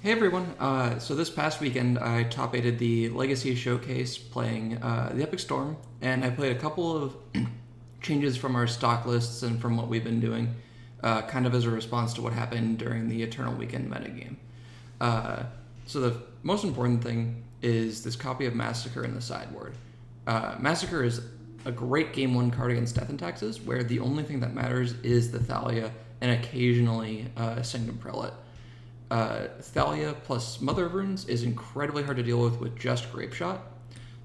Hey everyone! So this past weekend, I top aided the Legacy Showcase playing the Epic Storm, and I played a couple of changes from our stock lists and from what we've been doing, kind of as a response to what happened during the Eternal Weekend metagame. So the most important thing is this copy of Massacre in the sideboard. Massacre is a great Game 1 card against Death and Taxes, where the only thing that matters is the Thalia and occasionally Sanctum Prelate. Thalia plus Mother of Runes is incredibly hard to deal with just Grape Shot.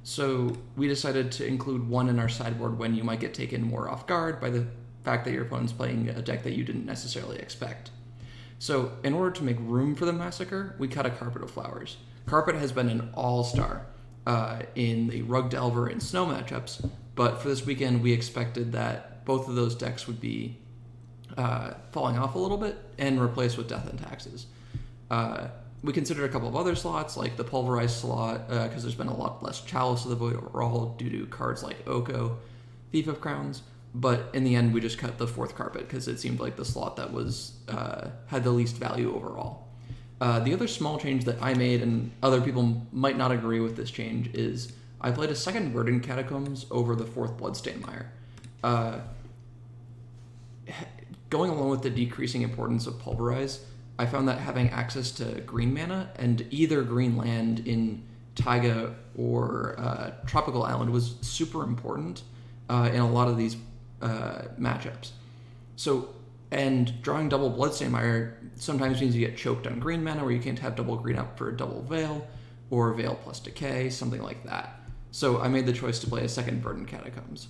So we decided to include one in our sideboard when you might get taken more off guard by the fact that your opponent's playing a deck that you didn't necessarily expect. So in order to make room for the Massacre, we cut a Carpet of Flowers. Carpet has been an all-star in the Rug Delver and Snow matchups, but for this weekend we expected that both of those decks would be falling off a little bit and replaced with Death and Taxes. We considered a couple of other slots, like the Pulverized slot, because there's been a lot less Chalice of the Void overall due to cards like Oko, Thief of Crowns, but in the end we just cut the fourth Carpet because it seemed like the slot that was had the least value overall. The other small change that I made, and other people might not agree with this change, is I played a second Verdant Catacombs over the fourth Bloodstained Mire. Going along with the decreasing importance of Pulverize, I found that having access to green mana and either green land in Taiga or Tropical Island was super important in a lot of these matchups. So, and drawing double Bloodstained Mire sometimes means you get choked on green mana, where you can't have double green up for a double Veil, or Veil plus Decay, something like that. So I made the choice to play a second Verdant Catacombs.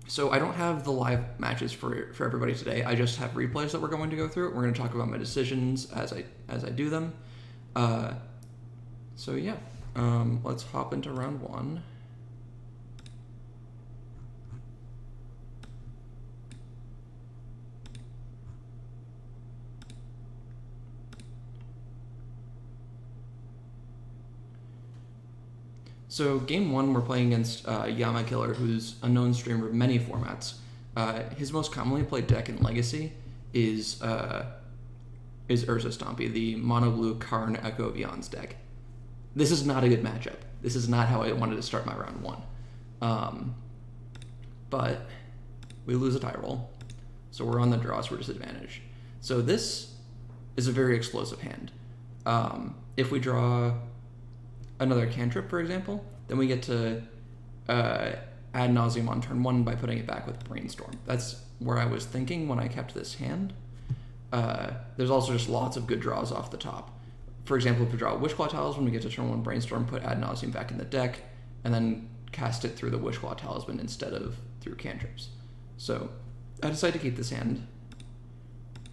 So I don't have the live matches for everybody today. I just have replays that we're going to go through. We're going to talk about my decisions as I do them. So yeah, let's hop into round one. So game one, we're playing against Yama Killer, who's a known streamer of many formats. His most commonly played deck in Legacy is Urza Stompy, the mono blue Karn Echo of Eons deck. This is not a good matchup. This is not how I wanted to start my round one. But we lose a die roll, so we're on the draw, so we're disadvantaged. So this is a very explosive hand. If we draw another cantrip, for example, then we get to ad nauseum on turn one by putting it back with Brainstorm. That's where I was thinking when I kept this hand. There's also just lots of good draws off the top. For example, if we draw Wishclaw Talisman, we get to turn one Brainstorm, put ad nauseum back in the deck, and then cast it through the Wishclaw Talisman instead of through cantrips. So I decided to keep this hand,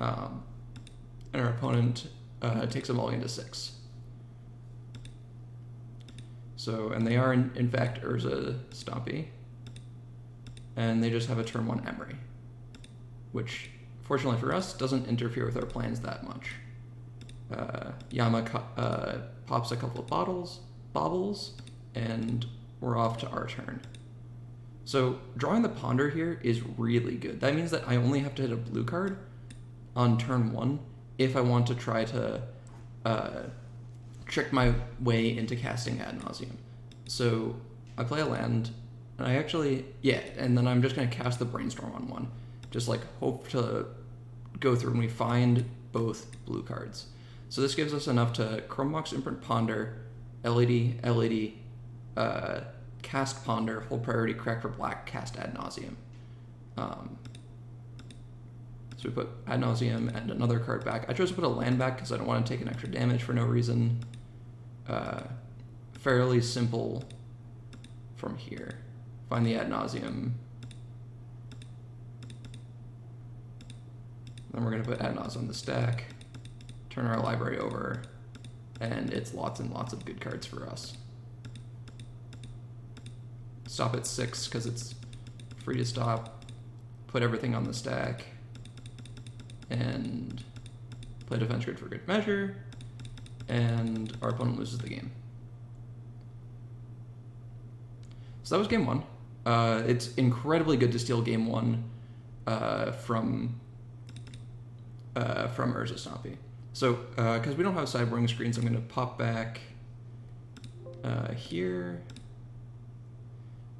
and our opponent takes a mulligan to 6. So, and they are in fact Urza Stompy, and they just have a turn one Emery, which fortunately for us doesn't interfere with our plans that much. Yama pops a couple of baubles, and we're off to our turn. So drawing the Ponder here is really good. That means that I only have to hit a blue card on turn one if I want to try to trick my way into casting ad nauseum. So I play a land, and and then I'm just going to cast the Brainstorm on one. Just like hope to go through and we find both blue cards. So this gives us enough to Chrome Mox Imprint Ponder, LED, cast Ponder, hold priority, crack for black, cast ad nauseum. So we put ad nauseum and another card back. I chose to put a land back because I don't want to take an extra damage for no reason. Fairly simple from here. Find the ad nauseum. Then we're going to put ad nauseum on the stack, turn our library over, and it's lots and lots of good cards for us. Stop at 6 because it's free to stop. Put everything on the stack, and play defense grid for good measure, and our opponent loses the game. So that was game one. It's incredibly good to steal game one from Urza Stompy. So, because we don't have sideboarding screens, I'm going to pop back here.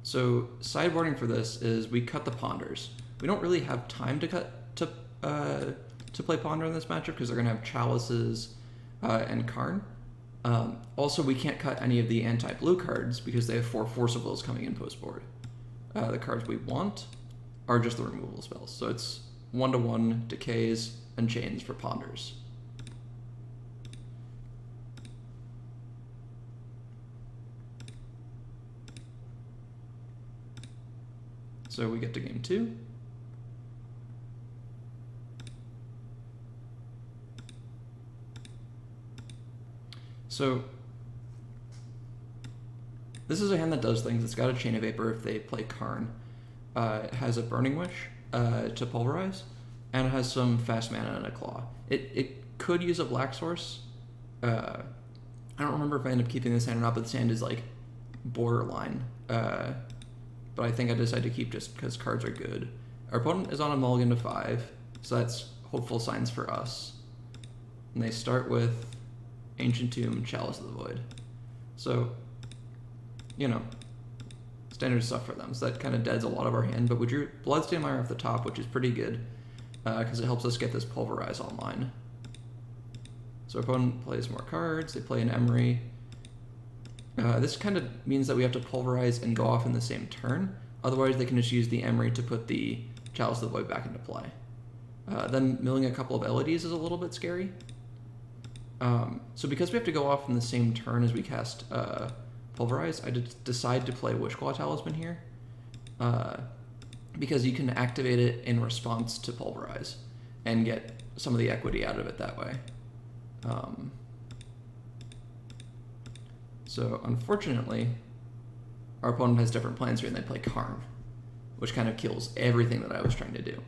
So, sideboarding for this is we cut the ponders. We don't really have time to play ponder in this matchup because they're going to have chalices and Karn. Also, we can't cut any of the anti-blue cards because they have 4 Force of Wills coming in post-board. The cards we want are just the removal spells. So it's 1/1 decays and chains for ponders. So we get to game 2. So this is a hand that does things. It's got a Chain of Vapor if they play Karn. It has a Burning Wish to pulverize, and it has some fast mana and a Claw. It could use a Black Source. I don't remember if I end up keeping this hand or not, but this hand is like borderline. But I think I decided to keep just because cards are good. Our opponent is on a mulligan to 5, so that's hopeful signs for us. And they start with Ancient Tomb, Chalice of the Void. So, you know, standard stuff for them. So that kind of deads a lot of our hand, but we drew Bloodstained Mire off the top, which is pretty good, because it helps us get this Pulverize online. So our opponent plays more cards, they play an Emery. This kind of means that we have to Pulverize and go off in the same turn, otherwise they can just use the Emery to put the Chalice of the Void back into play. Then milling a couple of LEDs is a little bit scary. So because we have to go off in the same turn as we cast Pulverize, I decide to play Wishclaw Talisman here, because you can activate it in response to Pulverize and get some of the equity out of it that way. So unfortunately, our opponent has different plans here and they play Karn, which kind of kills everything that I was trying to do.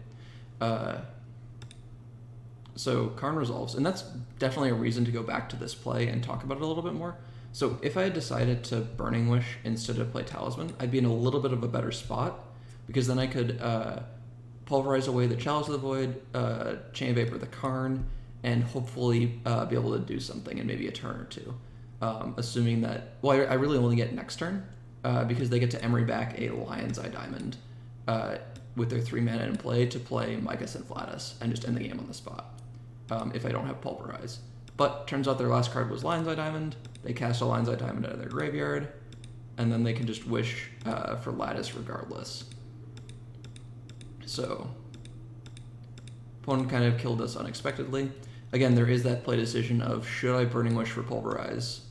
So Karn resolves, and that's definitely a reason to go back to this play and talk about it a little bit more. So if I had decided to Burning Wish instead of play Talisman, I'd be in a little bit of a better spot, because then I could Pulverize away the Chalice of the Void, Chain of Vapor the Karn, and hopefully be able to do something in maybe a turn or two. Assuming that, well, I really only get next turn, because they get to Emery back a Lion's Eye Diamond with their 3 mana in play to play Micas and Flatus and just end the game on the spot, if I don't have Pulverize. But turns out their last card was Lion's Eye Diamond. They cast a Lion's Eye Diamond out of their graveyard, and then they can just wish for Lattice regardless. So, opponent kind of killed us unexpectedly. Again, there is that play decision of should I Burning Wish for Pulverize?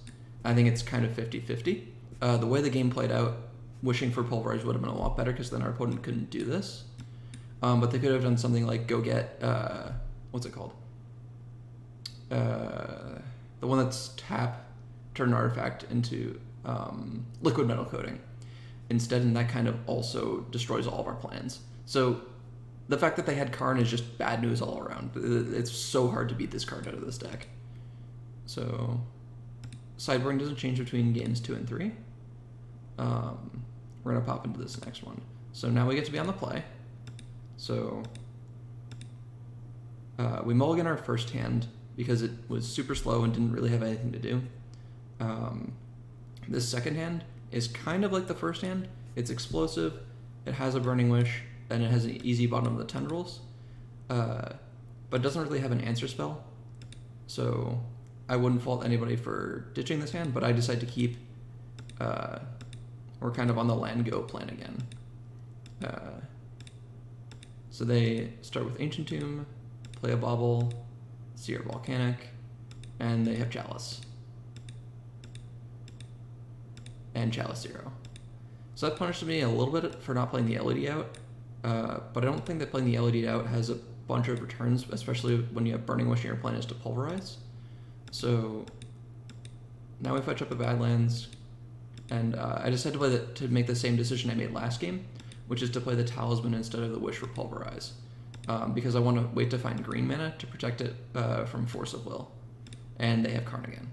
I think it's kind of 50-50. The way the game played out, wishing for Pulverize would have been a lot better, because then our opponent couldn't do this. But they could have done something like go get, what's it called? The one that's tap, turn an artifact into liquid metal coating instead, and that kind of also destroys all of our plans. So the fact that they had Karn is just bad news all around. It's so hard to beat this card out of this deck. So sideboarding doesn't change between games 2 and 3. We're gonna pop into this next one. So now we get to be on the play. So we mulligan our first hand because it was super slow and didn't really have anything to do. This second hand is kind of like the first hand. It's explosive, it has a Burning Wish, and it has an easy bottom of the Tendrils, but it doesn't really have an answer spell. So I wouldn't fault anybody for ditching this hand, but I decide to keep, we're kind of on the land go plan again. So they start with Ancient Tomb, play a Bauble, Seer Volcanic, and they have Chalice. And Chalice 0. So that punished me a little bit for not playing the LED out, but I don't think that playing the LED out has a bunch of returns, especially when you have Burning Wish and your plan is to Pulverize. So now we fetch up a Badlands, and I decided to make the same decision I made last game, which is to play the Talisman instead of the Wish for Pulverize, because I want to wait to find green mana to protect it from Force of Will, and they have Karn again.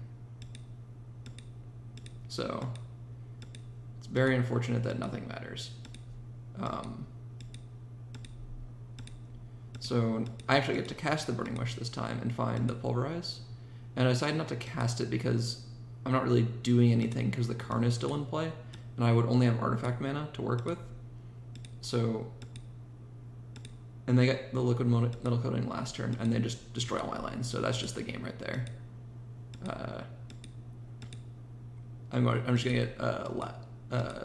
So it's very unfortunate that nothing matters. So I actually get to cast the Burning Wish this time and find the Pulverize. And I decided not to cast it because I'm not really doing anything because the Karn is still in play, and I would only have artifact mana to work with. So, and they get the liquid metal coating last turn, and they just destroy all my lands. So that's just the game right there. I'm just gonna get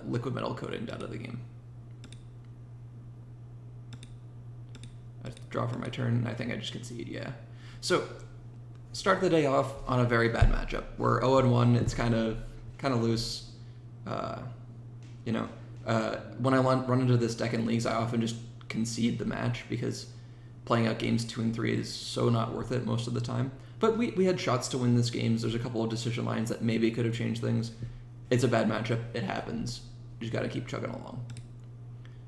liquid metal coating out of the game. I draw for my turn, and I think I just concede. Yeah. So start the day off on a very bad matchup. We're 0-1. It's kind of loose. When I run into this deck in leagues, I often just concede the match because playing out games 2 and 3 is so not worth it most of the time. But we had shots to win this games. There's a couple of decision lines that maybe could have changed things. It's a bad matchup. It happens. You just got to keep chugging along.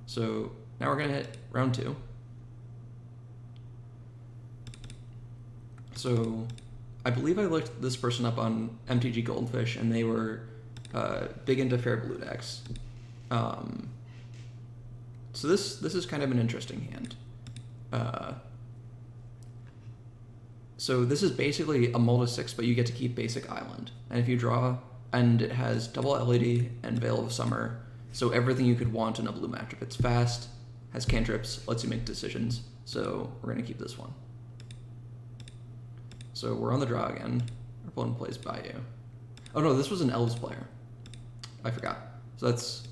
So now we're going to hit round 2. So I believe I looked this person up on MTG Goldfish, and they were big into fair blue decks. So this is kind of an interesting hand. So this is basically a Multa 6, but you get to keep basic island. And if you draw, and it has double LED and Veil of Summer, so everything you could want in a blue matchup. It's fast, has cantrips, lets you make decisions. So we're going to keep this one. So we're on the draw again. Our opponent plays Bayou. Oh no, this was an Elves player. I forgot. So that's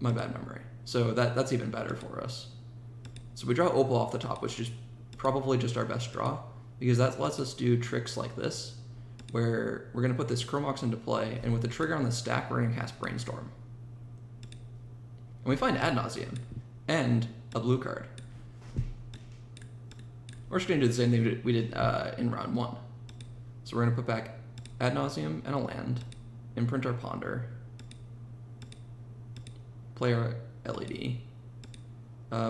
my bad memory. So that's even better for us. So we draw Opal off the top, which is probably just our best draw, because that lets us do tricks like this, where we're going to put this Chromox into play, and with the trigger on the stack, we're going to cast Brainstorm. And we find Ad Nauseam, and a blue card. We're just going to do the same thing we did in round 1. So we're going to put back Ad Nauseam and a land, imprint our Ponder, play our LED,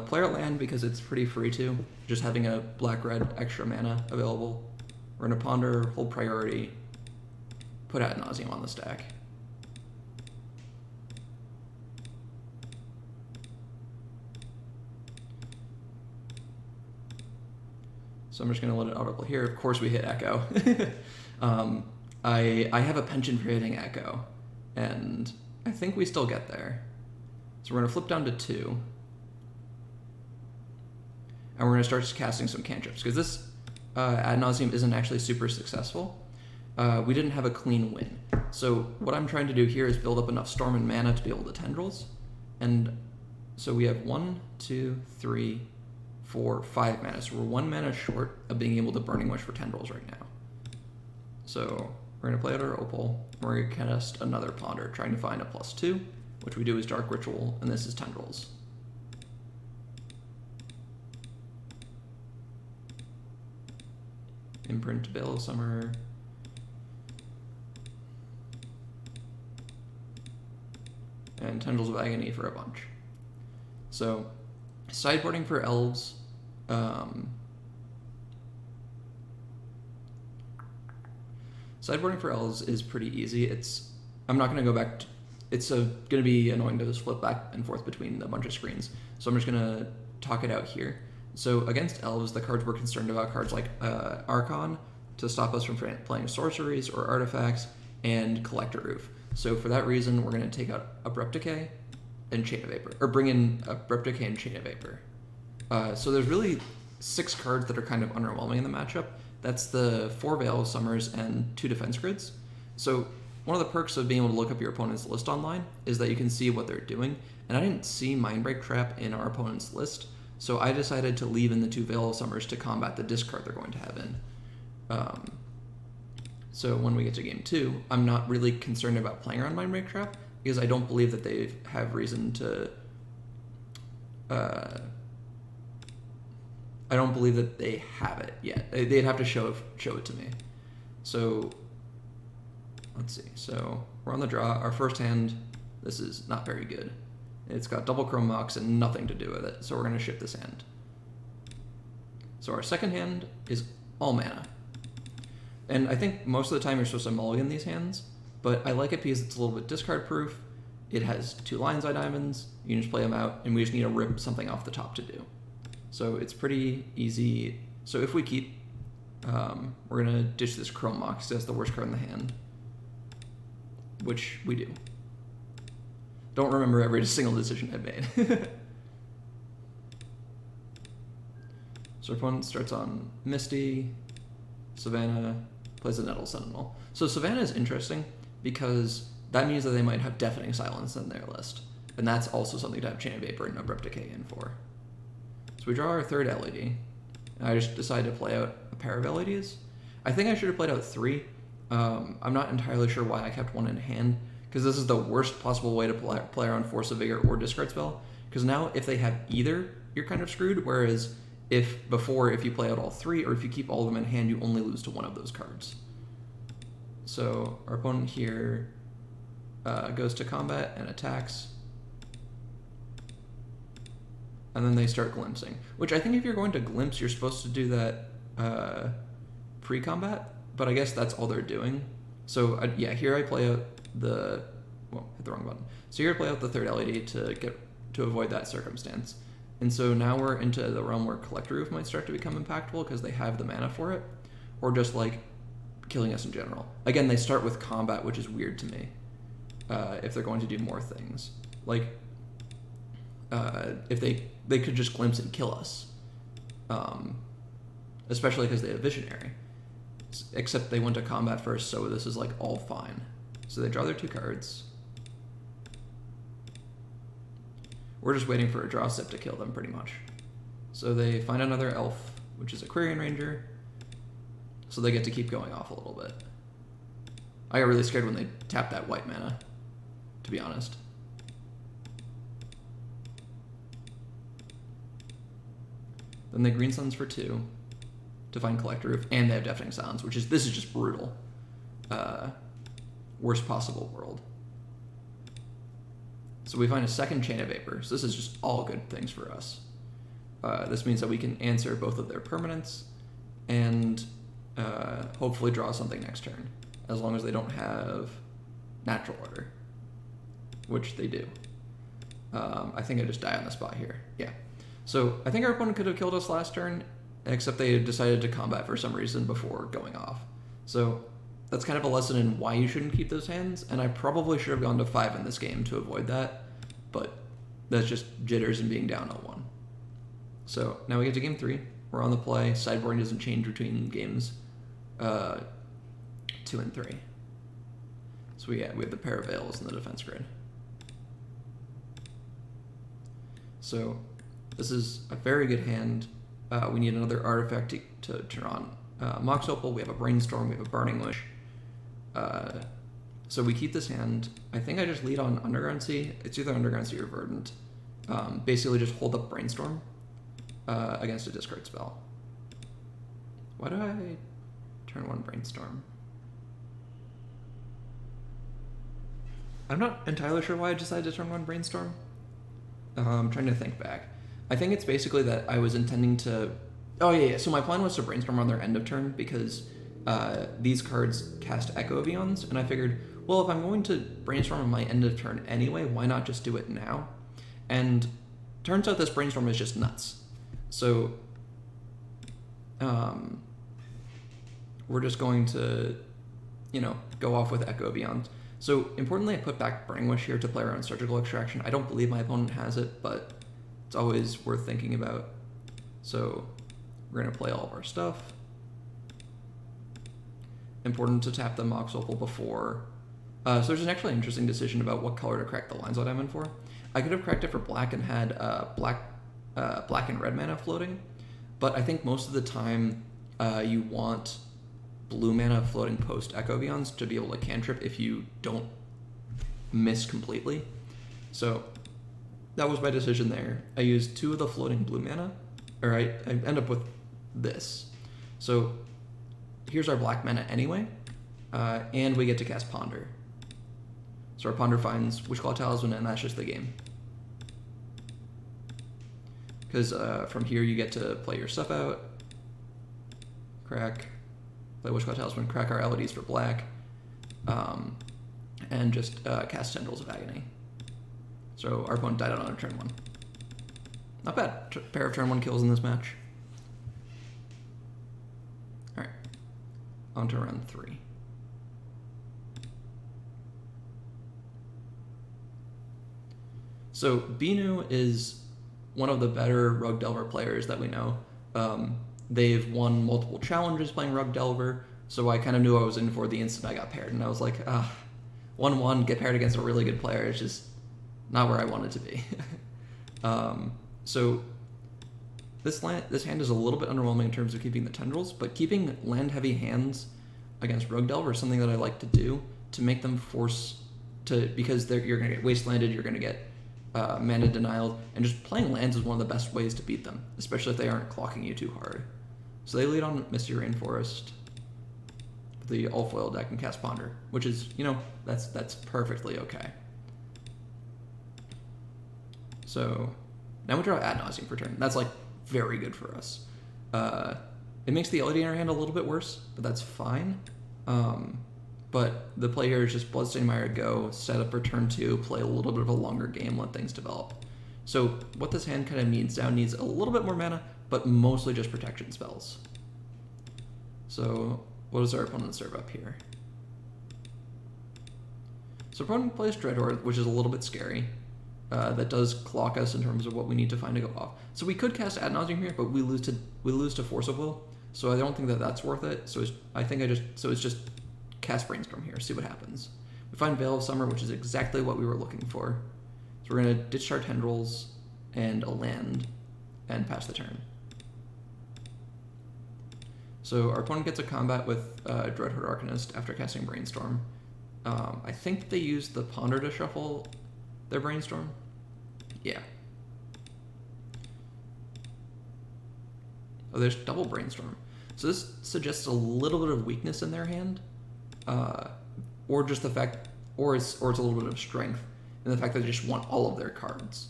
play our land because it's pretty free too, just having a black-red extra mana available. We're going to Ponder, hold priority, put Ad Nauseam on the stack. So I'm just going to let it autoplay here. Of course we hit Echo. I have a penchant for hitting Echo, and I think we still get there. So we're going to flip down to 2. And we're going to start just casting some cantrips, because this Ad Nauseam isn't actually super successful. We didn't have a clean win. So what I'm trying to do here is build up enough Storm and mana to be able to Tendrils. And so we have 1, 2, 3, 4, 5 mana. So we're 1 mana short of being able to Burning Wish for Tendrils right now. So we're going to play out our Opal. We're going to cast another Ponder, trying to find a +2, which we do is Dark Ritual, and this is Tendrils. Imprint, Veil of Summer. And Tendrils of Agony for a bunch. So, sideboarding for Elves. Sideboarding for Elves is pretty easy. I'm not going to go back to, it's going to be annoying to just flip back and forth between a bunch of screens. So I'm just going to talk it out here. So against Elves, the cards we're concerned about, cards like Archon, to stop us from playing sorceries or artifacts, and Collector Roof. So for that reason, we're going to take out Abrupt Decay and Chain of Vapor, or bring in Abrupt Decay and Chain of Vapor. So there's really 6 cards that are kind of underwhelming in the matchup. That's the 4 Veil of Summers and 2 Defense Grids. So one of the perks of being able to look up your opponent's list online is that you can see what they're doing. And I didn't see Mindbreak Trap in our opponent's list, so I decided to leave in the 2 Veil of Summers to combat the discard they're going to have in. So when we get to game 2, I'm not really concerned about playing around Mindbreak Trap, because I don't believe that they have reason to... I don't believe that they have it yet. They'd have to show it to me. So let's see. So we're on the draw. Our first hand, this is not very good. It's got double Chrome Mox and nothing to do with it, so we're going to ship this hand. So our second hand is all mana. And I think most of the time you're supposed to mulligan these hands, but I like it because it's a little bit discard proof. It has 2 Lion's Eye Diamonds. You can just play them out, and we just need to rip something off the top to do. So it's pretty easy. So if we keep, we're going to ditch this Chrome Mox because that's the worst card in the hand, which we do. Don't remember every single decision I've made. So our opponent starts on Misty, Savannah, plays a Nettle Sentinel. So Savannah is interesting because that means that they might have Deafening Silence in their list. And that's also something to have Chain of Vapor and Abrupt Decay in for. So we draw our third LED. And I just decided to play out a pair of LEDs. I think I should have played out 3. I'm not entirely sure why I kept 1 in hand, because this is the worst possible way to play around Force of Vigor or Discard Spell. Because now if they have either, you're kind of screwed, whereas if you play out all 3, or if you keep all of them in hand, you only lose to one of those cards. So our opponent here goes to combat and attacks. And then they start glimpsing, which I think if you're going to glimpse, you're supposed to do that pre-combat, but I guess that's all they're doing. So yeah, here I play out hit the wrong button. So here I play out the third LED to avoid that circumstance. And so now we're into the realm where Collector Roof might start to become impactful because they have the mana for it, or just like killing us in general. Again, they start with combat, which is weird to me. If they're going to do more things, like if they could just glimpse and kill us, especially because they have Visionary. Except they went to combat first, so this is like all fine. So they draw their 2 cards. We're just waiting for a draw step to kill them, pretty much. So they find another elf, which is Aquarian Ranger. So they get to keep going off a little bit. I got really scared when they tapped that white mana, to be honest. Then they Green Suns for 2 to find Collector Roof, and they have Deafening Silence, this is just brutal. Worst possible world. So we find a second Chain of Vapor, so this is just all good things for us. This means that we can answer both of their permanents and hopefully draw something next turn, as long as they don't have Natural Order, which they do. I think I just die on the spot here. Yeah. So I think our opponent could have killed us last turn, except they decided to combat for some reason before going off. So that's kind of a lesson in why you shouldn't keep those hands, and I probably should have gone to 5 in this game to avoid that, but that's just jitters and being down 0-1. So now we get to game 3. We're on the play. Sideboarding doesn't change between games 2 and 3. So we have the pair of Veils in the defense grid. So this is a very good hand. We need another artifact to turn on Mox Opal. We have a Brainstorm. We have a Burning Wish. So we keep this hand. I think I just lead on Underground Sea. It's either Underground Sea or Verdant. Basically just hold up Brainstorm against a discard spell. Why do I turn 1 Brainstorm? I'm not entirely sure why I decided to turn 1 Brainstorm. I'm trying to think back. I think it's basically that I was intending to... Oh, yeah. So my plan was to Brainstorm on their end of turn because these cards cast Echo of Eons, and I figured, well, if I'm going to Brainstorm on my end of turn anyway, why not just do it now? And turns out this Brainstorm is just nuts. So we're just going to, go off with Echo of Eons. So importantly, I put back Burning Wish here to play around Surgical Extraction. I don't believe my opponent has it, but it's always worth thinking about. So we're going to play all of our stuff. Important to tap the Mox Opal before. So there's actually an interesting decision about what color to crack the Lines Out Diamond for. I could have cracked it for black and had black and red mana floating, but I think most of the time you want blue mana floating post Echo of Eons to be able to cantrip if you don't miss completely. So that was my decision there. I used 2 of the floating blue mana, or I end up with this. So here's our black mana anyway, and we get to cast Ponder. So our Ponder finds Witchclaw Talisman, and that's just the game. Because from here you get to play your stuff out, crack, play Witchclaw Talisman, crack our LEDs for black, and just cast Tendrils of Agony. So our opponent died out on turn 1. Not bad. Pair of turn 1 kills in this match. Alright. On to round 3. So Binu is one of the better Rug Delver players that we know. They've won multiple challenges playing Rug Delver, so I kind of knew I was in for the instant I got paired, and I was like, 1-1, get paired against a really good player. It's just not where I wanted to be. So this hand is a little bit underwhelming in terms of keeping the tendrils, but keeping land-heavy hands against Rug Delver is something that I like to do to make them force to, because you're going to get wastelanded, you're going to get mana denial, and just playing lands is one of the best ways to beat them, especially if they aren't clocking you too hard. So they lead on Misty Rainforest. The all-foil deck and cast Ponder, which is, that's perfectly okay. So now we draw Ad Nauseam for turn. That's, very good for us. It makes the LED in our hand a little bit worse, but that's fine. But the play here is just Bloodstained Mire, go, set up for turn 2, play a little bit of a longer game, let things develop. So what this hand kind of needs a little bit more mana, but mostly just protection spells. So what does our opponent serve up here? So opponent plays Dreadhorde, which is a little bit scary. That does clock us in terms of what we need to find to go off. So we could cast Ad Nauseam here, but we lose to Force of Will. So I don't think that that's worth it. So it's just cast Brainstorm here, see what happens. We find Veil of Summer, which is exactly what we were looking for. So we're gonna ditch our tendrils and a land and pass the turn. So our opponent gets a combat with Dreadhorde Arcanist after casting Brainstorm. I think they use the Ponder to shuffle their Brainstorm. Yeah. Oh, there's double Brainstorm. So this suggests a little bit of weakness in their hand, or just the fact, or it's a little bit of strength in the fact that they just want all of their cards.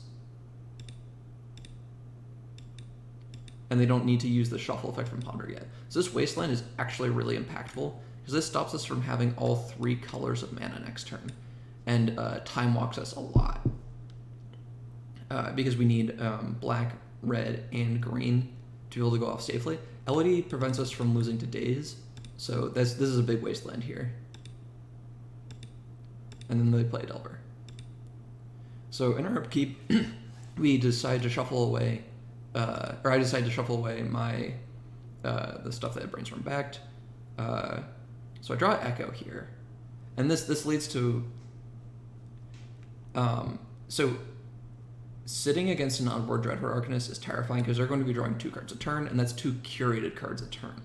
And they don't need to use the shuffle effect from Ponder yet. So this Wasteland is actually really impactful, because this stops us from having all 3 colors of mana next turn, and time walks us a lot. Because we need black, red, and green to be able to go off safely. LED prevents us from losing to Daze, so this is a big Wasteland here. And then they play Delver. So in our upkeep, we decide to shuffle away, or I decide to shuffle away my the stuff that I Brainstorm backed. So I draw Echo here, and this leads to so sitting against an onboard Dreadhorde Arcanist is terrifying because they're going to be drawing 2 cards a turn, and that's 2 curated cards a turn.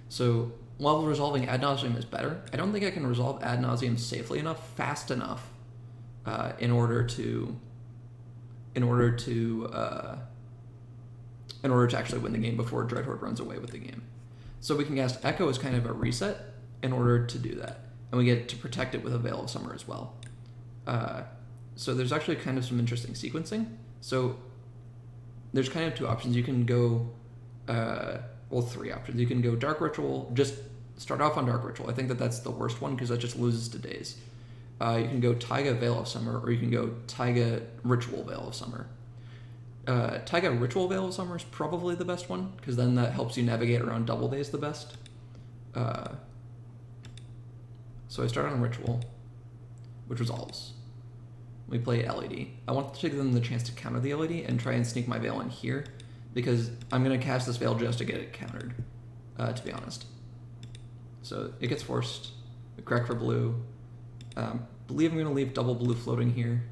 So while resolving Ad Nauseam is better, I don't think I can resolve Ad Nauseam safely enough, fast enough, in order to actually win the game before Dreadhorde runs away with the game. So we can cast Echo as kind of a reset in order to do that, and we get to protect it with a Veil of Summer as well. So there's actually kind of some interesting sequencing. So there's kind of 2 options. You can go, 3 options. You can go Dark Ritual, just start off on Dark Ritual. I think that's the worst one because that just loses to Daze. You can go Taiga Veil of Summer, or you can go Taiga Ritual Veil of Summer. Taiga Ritual Veil of Summer is probably the best one, because then that helps you navigate around Double Daze the best. So I start on Ritual, which resolves. We play LED. I want to give them the chance to counter the LED and try and sneak my Veil in here, because I'm going to cast this Veil just to get it countered, to be honest. So it gets forced. We crack for blue. Believe I'm going to leave double blue floating here.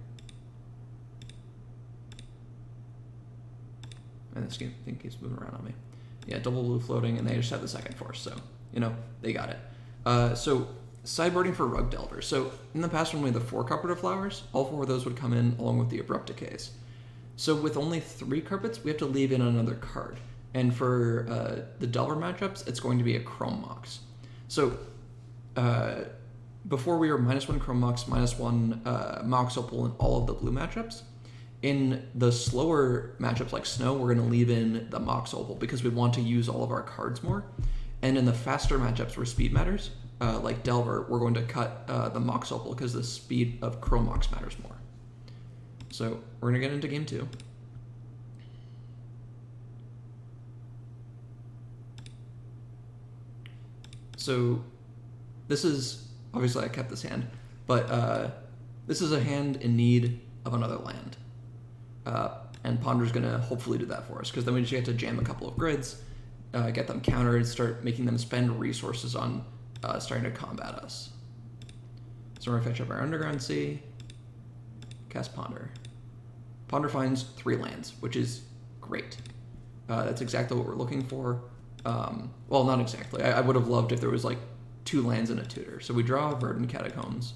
And this thing keeps moving around on me. Yeah, double blue floating, and they just have the second force, so, they got it. So sideboarding for Rug Delver. So in the past when we had the 4 Carpet Flowers, all 4 of those would come in along with the Abrupt Decays. So with only 3 carpets, we have to leave in another card. And for the Delver matchups, it's going to be a Chrome Mox. So before we were -1 Chrome Mox, -1 Mox Opal in all of the blue matchups. In the slower matchups like Snow, we're going to leave in the Mox Opal because we want to use all of our cards more. And in the faster matchups where speed matters, like Delver, we're going to cut the Mox Opal because the speed of Chrome Mox matters more. So we're going to get into game 2. So this is, obviously I kept this hand, but this is a hand in need of another land. And Ponder's going to hopefully do that for us, because then we just get to jam a couple of grids, get them countered, start making them spend resources on starting to combat us. So we're going to fetch up our Underground Sea, cast Ponder. Ponder finds 3 lands, which is great. That's exactly what we're looking for. Well, not exactly. I would have loved if there was like 2 lands and a tutor. So we draw Verdant Catacombs.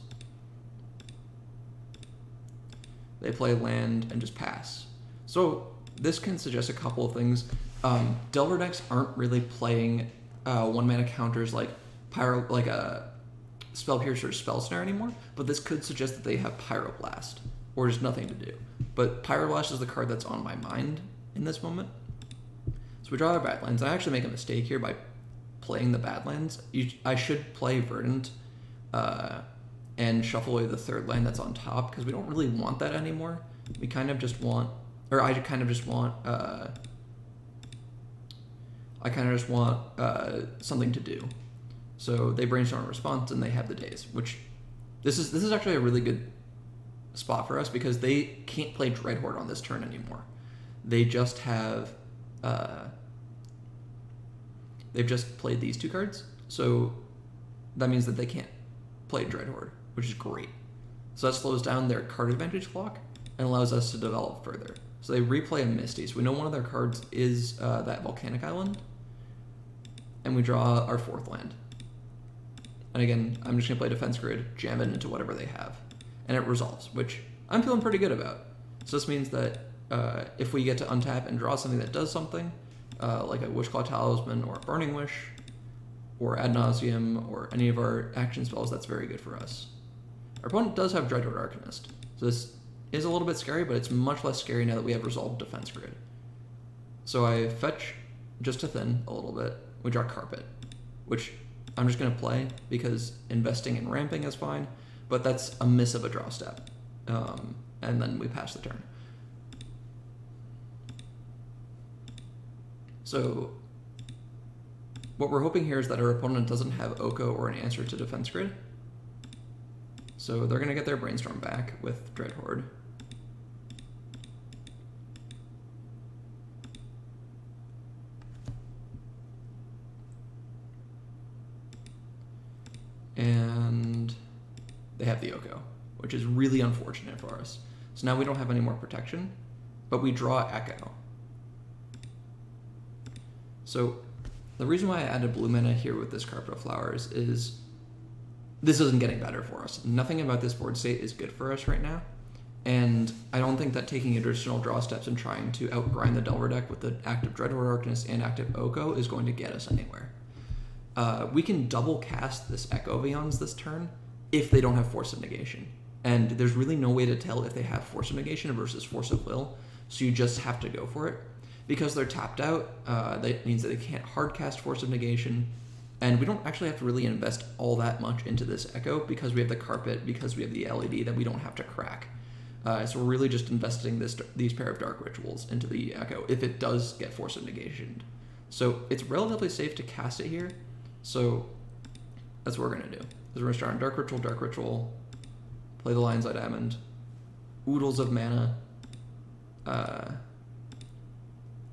They play land and just pass. So this can suggest a couple of things. Delver decks aren't really playing 1-mana counters like a Spell Piercer or Spell Snare anymore, but this could suggest that they have Pyroblast, or just nothing to do. But Pyroblast is the card that's on my mind in this moment. So we draw our Badlands. I actually make a mistake here by playing the Badlands. I should play Verdant and shuffle away the 3rd land that's on top, because we don't really want that anymore. We kind of just want, or I kind of just want, something to do. So they brainstorm a response and they have the days, which this is actually a really good spot for us, because they can't play Dreadhorde on this turn anymore. They just have they've just played these 2 cards, so that means that they can't play Dreadhorde, which is great. So that slows down their card advantage clock and allows us to develop further. So they replay a Misty. So we know one of their cards is that Volcanic Island, and we draw our 4th land. And again, I'm just going to play Defense Grid, jam it into whatever they have. And it resolves, which I'm feeling pretty good about. So this means that if we get to untap and draw something that does something, like a Wishclaw Talisman or a Burning Wish, or Ad Nauseam, or any of our action spells, that's very good for us. Our opponent does have Dreadhorde Arcanist, so this is a little bit scary, but it's much less scary now that we have Resolved Defense Grid. So I fetch just to thin a little bit. We draw Carpet, which I'm just going to play because investing in ramping is fine, but that's a miss of a draw step. And then we pass the turn. So what we're hoping here is that our opponent doesn't have Oko or an answer to Defense Grid. So they're going to get their Brainstorm back with Dreadhorde. And they have the Oko, which is really unfortunate for us. So now we don't have any more protection, but we draw Echo. So the reason why I added blue mana here with this Carpet of Flowers is this isn't getting better for us. Nothing about this board state is good for us right now, and I don't think that taking additional draw steps and trying to outgrind the Delver deck with the active Dreadhorde Arcanist and active Oko is going to get us anywhere. We can double cast this Echo Vions this turn if they don't have Force of Negation. And there's really no way to tell if they have Force of Negation versus Force of Will, so you just have to go for it. Because they're tapped out, that means that they can't hard cast Force of Negation, and we don't actually have to really invest all that much into this Echo because we have the Carpet, because we have the LED that we don't have to crack. So we're really just investing these pair of Dark Rituals into the Echo if it does get Force of Negation. So it's relatively safe to cast it here. So that's what we're going to do. We're going to start on Dark Ritual, play the Lion's Eye Diamond, oodles of mana, and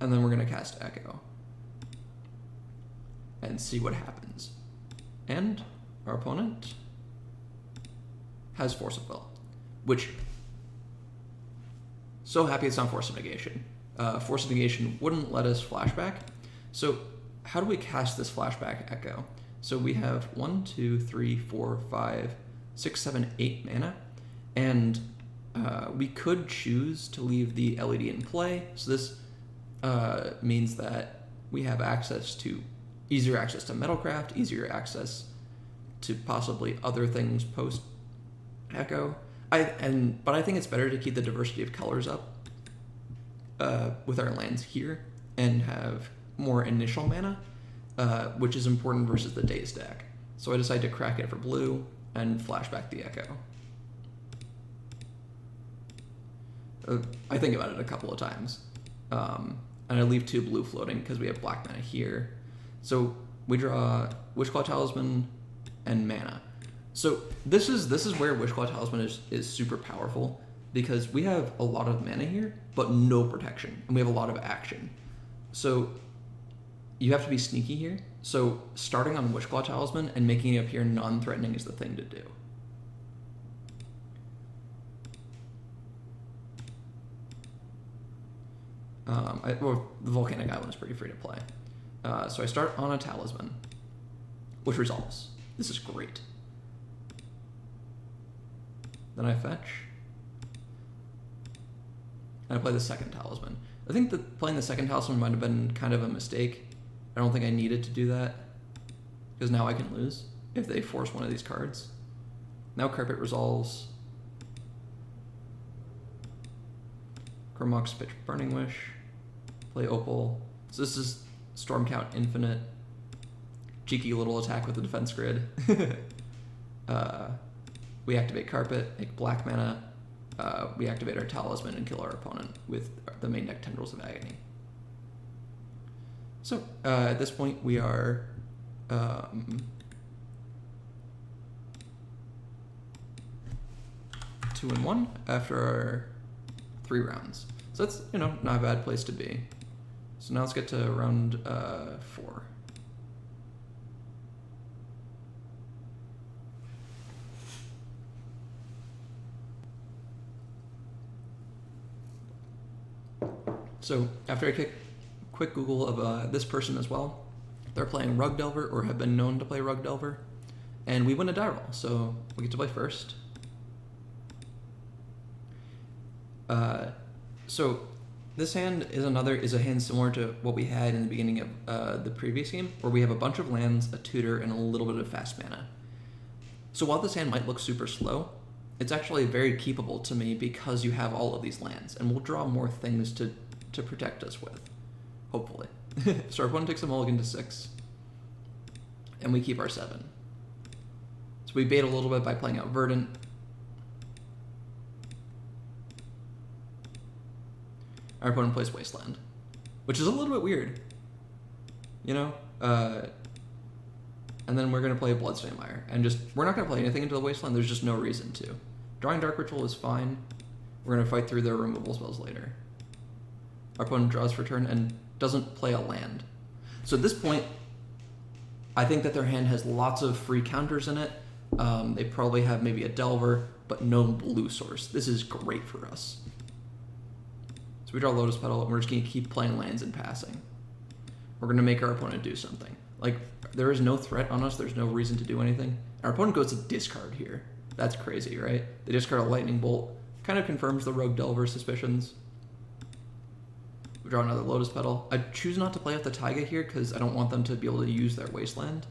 then we're going to cast Echo and see what happens. And our opponent has Force of Will, which, so happy it's not Force of Negation. Force of Negation wouldn't let us flashback. So how do we cast this flashback Echo? So we have 1, 2, 3, 4, 5, 6, 7, 8 mana, and we could choose to leave the LED in play. So this means that we have easier access to Metalcraft, easier access to possibly other things post Echo. But I think it's better to keep the diversity of colors up with our lands here and have more initial mana, which is important versus the Daze deck. So I decide to crack it for blue and flashback the Echo. I think about it a couple of times. And I leave 2 blue floating because we have black mana here. So we draw Wishclaw Talisman and mana. So this is where Wishclaw Talisman is super powerful, because we have a lot of mana here, but no protection, and we have a lot of action. So you have to be sneaky here. So starting on Wishclaw Talisman and making it appear non-threatening is the thing to do. Well, the Volcanic Island is pretty free to play. So I start on a Talisman, which resolves. This is great. Then I fetch. And I play the second Talisman. I think that playing the second Talisman might have been kind of a mistake. I don't think I needed to do that, because now I can lose if they force one of these cards. Now Carpet resolves. Chromox pitch Burning Wish. Play Opal. So this is Storm Count Infinite. Cheeky little attack with the defense grid. We activate Carpet, make black mana. We activate our Talisman and kill our opponent with the main deck Tendrils of Agony. So at this point we are 2-1 after our 3 rounds. So that's, not a bad place to be. So now let's get to round 4. So after I quick Google of this person as well, they're playing Rug Delver, or have been known to play Rug Delver, and we win a die roll, so we get to play first. So this hand is a hand similar to what we had in the beginning of the previous game, where we have a bunch of lands, a tutor, and a little bit of fast mana. So while this hand might look super slow, it's actually very keepable to me because you have all of these lands, and we'll draw more things to protect us with, hopefully. So our opponent takes a mulligan to 6, and we keep our 7. So we bait a little bit by playing out Verdant. Our opponent plays Wasteland, which is a little bit weird, and then we're going to play Bloodstain Mire, and we're not going to play anything into the Wasteland. There's just no reason to. Drawing Dark Ritual is fine. We're going to fight through their removal spells later. Our opponent draws for turn and doesn't play a land. So at this point, I think that their hand has lots of free counters in it. They probably have maybe a Delver, but no blue source. This is great for us. So we draw Lotus Petal, and we're just going to keep playing lands and passing. We're going to make our opponent do something. There is no threat on us. There's no reason to do anything. Our opponent goes to discard here. That's crazy, right? They discard a Lightning Bolt. Kind of confirms the Rogue Delver suspicions. We draw another Lotus Petal. I choose not to play out the Taiga here because I don't want them to be able to use their Wasteland.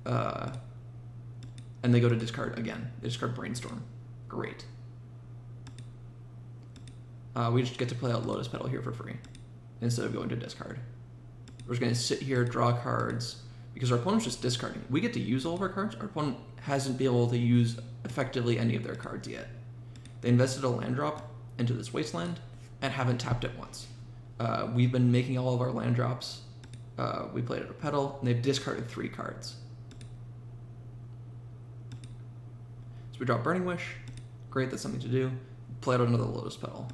And they go to discard again. They discard Brainstorm. Great. We just get to play out Lotus Petal here for free instead of going to discard. We're just going to sit here, draw cards, because our opponent's just discarding. We get to use all of our cards. Our opponent hasn't been able to use effectively any of their cards yet. They invested a land drop into this Wasteland and haven't tapped it once. We've been making all of our land drops. We played out a Petal, and they've discarded 3 cards. So we draw Burning Wish. Great, that's something to do. Play out another Lotus Petal.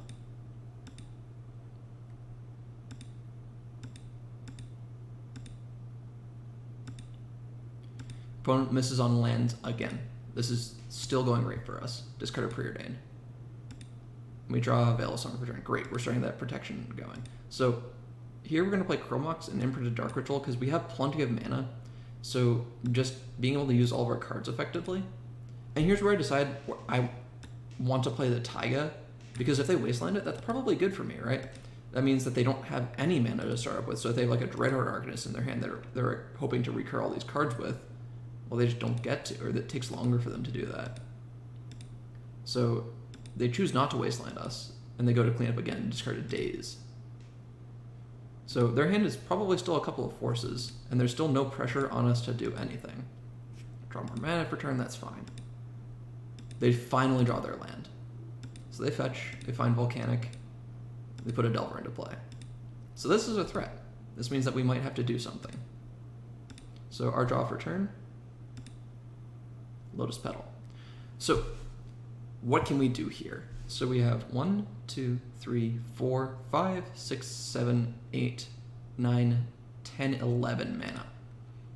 Opponent misses on lands again. This is still going great for us. Discard a Preordain. We draw a Veil of Summer for turn. Great, we're starting that protection going. So here we're going to play Chromox and Imprinted Dark Ritual because we have plenty of mana. So just being able to use all of our cards effectively. And here's where I decide I want to play the Taiga, because if they Wasteland it, that's probably good for me, right? That means that they don't have any mana to start up with. So if they have like a Dreadhorde Arcanist in their hand that they're hoping to recur all these cards with, well, they just don't get to, or it takes longer for them to do that. So they choose not to Wasteland us, and they go to clean up again and discard a Daze. So their hand is probably still a couple of forces, and there's still no pressure on us to do anything. Draw more mana for turn, that's fine. They finally draw their land. So they fetch, they find Volcanic, they put a Delver into play. So this is a threat. This means that we might have to do something. So our draw for turn, Lotus Petal. So what can we do here? So we have 1, 2, 3, 4, 5, 6, 7, 8, 9, 10, 11 mana.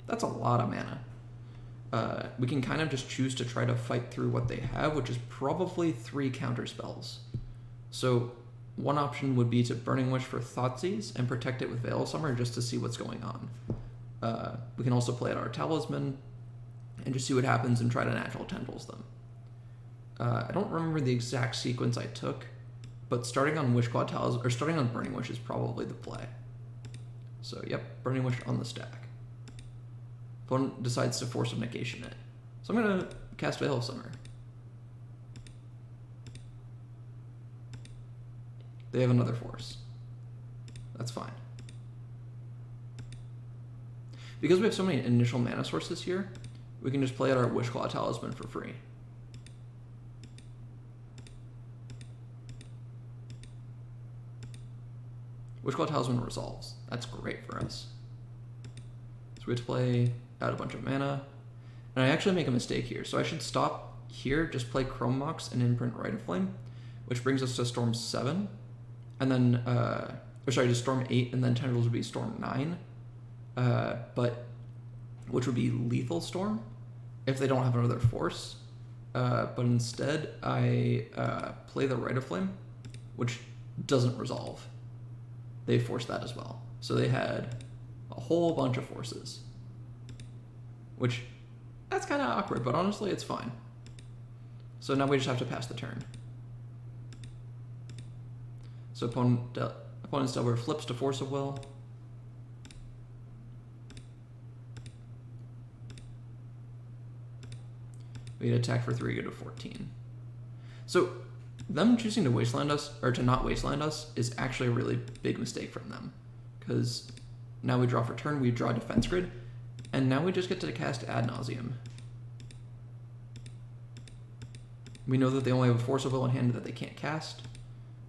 That's a lot of mana. We can kind of just choose to try to fight through what they have, which is probably 3 counter spells. So one option would be to Burning Wish for Thoughtseize and protect it with Veil of Summer just to see what's going on. We can also play out our Talisman and just see what happens and try to Natural Tendrils them. I don't remember the exact sequence I took, but starting on Wishclaw Talisman, or starting on Burning Wish is probably the play. So yep, Burning Wish on the stack. Opponent decides to Force of Negation it. So I'm going to cast Veil of Summer. They have another force. That's fine. Because we have so many initial mana sources here, we can just play out our Wishclaw Talisman for free. Wishclaw Talisman resolves. That's great for us. So we have to play out a bunch of mana. And I actually make a mistake here. So I should stop here, just play Chrome Mox and imprint Rite of Flame, which brings us to Storm 7. And then, just Storm 8, and then Tendrils would be Storm 9. But, which would be Lethal Storm, if they don't have another force. But instead, I play the Rite of Flame, which doesn't resolve. They forced that as well. So they had a whole bunch of forces. Which, that's kind of awkward, but honestly, it's fine. So now we just have to pass the turn. So opponent's Delver flips to Force of Will. We attack for 3, go to 14. So them choosing to wasteland us, or to not wasteland us, is actually a really big mistake from them. Because now we draw for turn, we draw Defense Grid, and now we just get to cast Ad Nauseam. We know that they only have a Force of Will in hand that they can't cast,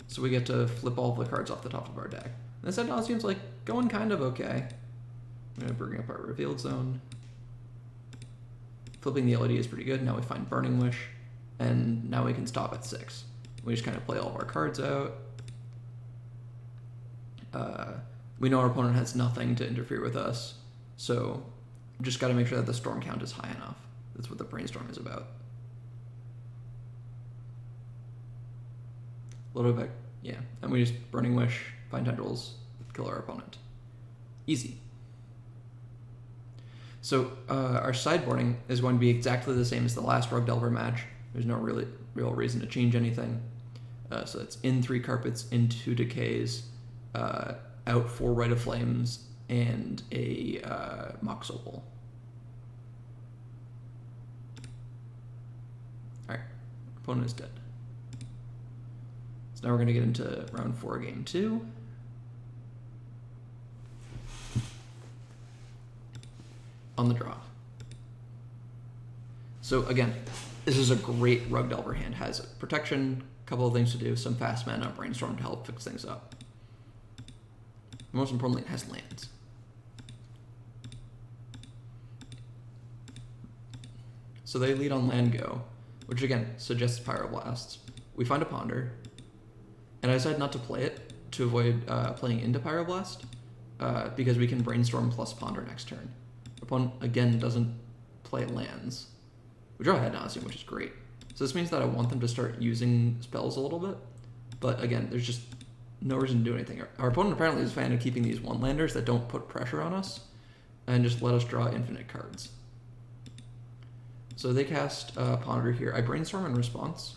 so we get to flip all of the cards off the top of our deck. And this Ad Nauseam's like going kind of okay. I'm gonna bring up our Revealed Zone. Flipping the LED is pretty good. Now we find Burning Wish, and now we can stop at 6. We just kind of play all of our cards out. We know our opponent has nothing to interfere with us, so just got to make sure that the storm count is high enough. That's what the Brainstorm is about. Lodovac, yeah, and we just Burning Wish, find Tendrils, kill our opponent. Easy. So our sideboarding is going to be exactly the same as the last Rug Delver match. There's no real reason to change anything. So it's in 3 Carpets, in 2 Decays, out 4 Rite of Flames, and a Mox Opal. Alright, opponent is dead. So now we're going to get into round 4, game 2. On the draw. So again, this is a great Rug Delver hand. Has protection, a couple of things to do, some fast mana, Brainstorm to help fix things up. Most importantly, it has lands. So they lead on land go, which again suggests Pyroblasts. We find a Ponder, and I decide not to play it to avoid playing into Pyroblast, because we can Brainstorm plus Ponder next turn. Opponent again doesn't play lands. We draw Ad Nauseam, which is great. So this means that I want them to start using spells a little bit, but again, there's just no reason to do anything. Our opponent apparently is a fan of keeping these one-landers that don't put pressure on us and just let us draw infinite cards. So they cast Ponder here. I Brainstorm in response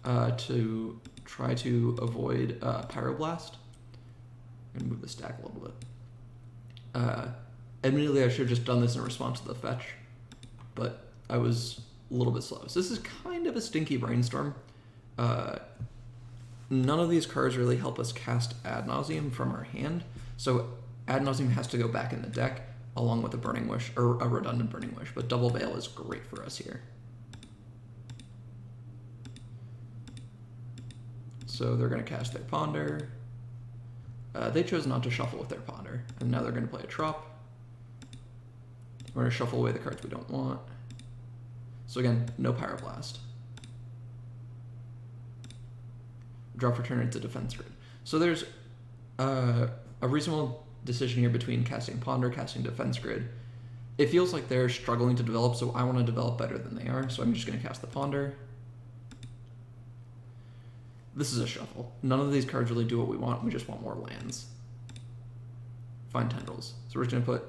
to try to avoid Pyroblast. I'm gonna move the stack a little bit. Admittedly, I should have just done this in response to the fetch, but I was a little bit slow. So this is kind of a stinky Brainstorm. None of these cards really help us cast Ad Nauseam from our hand, so Ad Nauseam has to go back in the deck along with a Burning Wish, or a redundant Burning Wish, but Double Veil is great for us here. So they're going to cast their Ponder. They chose not to shuffle with their Ponder, and now they're going to play a Trop. We're going to shuffle away the cards we don't want. So again, no Pyroblast. Draw for turn into Defense Grid. So there's a reasonable decision here between casting Ponder, casting Defense Grid. It feels like they're struggling to develop, so I want to develop better than they are, so I'm just going to cast the Ponder. This is a shuffle. None of these cards really do what we want, we just want more lands. Find Tendrils. So we're just going to put...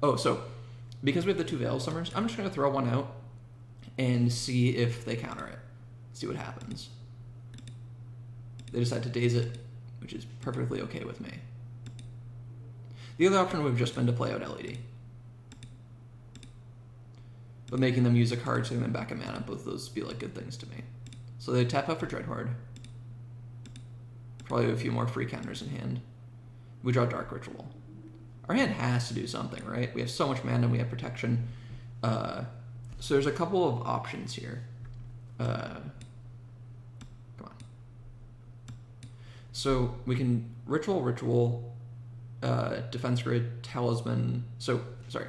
Oh, so because we have the 2 Veil Summers, I'm just going to throw one out and see if they counter it. See what happens. They decide to daze it, which is perfectly okay with me. The other option would have just been to play out LED. But making them use a card, setting them back a mana, both of those feel like good things to me. So they tap out for Dreadhorde. Probably have a few more free counters in hand. We draw Dark Ritual. Our hand has to do something, right? We have so much mana, we have protection. So there's a couple of options here. Come on. So we can Ritual, Defense Grid, Talisman. So, sorry.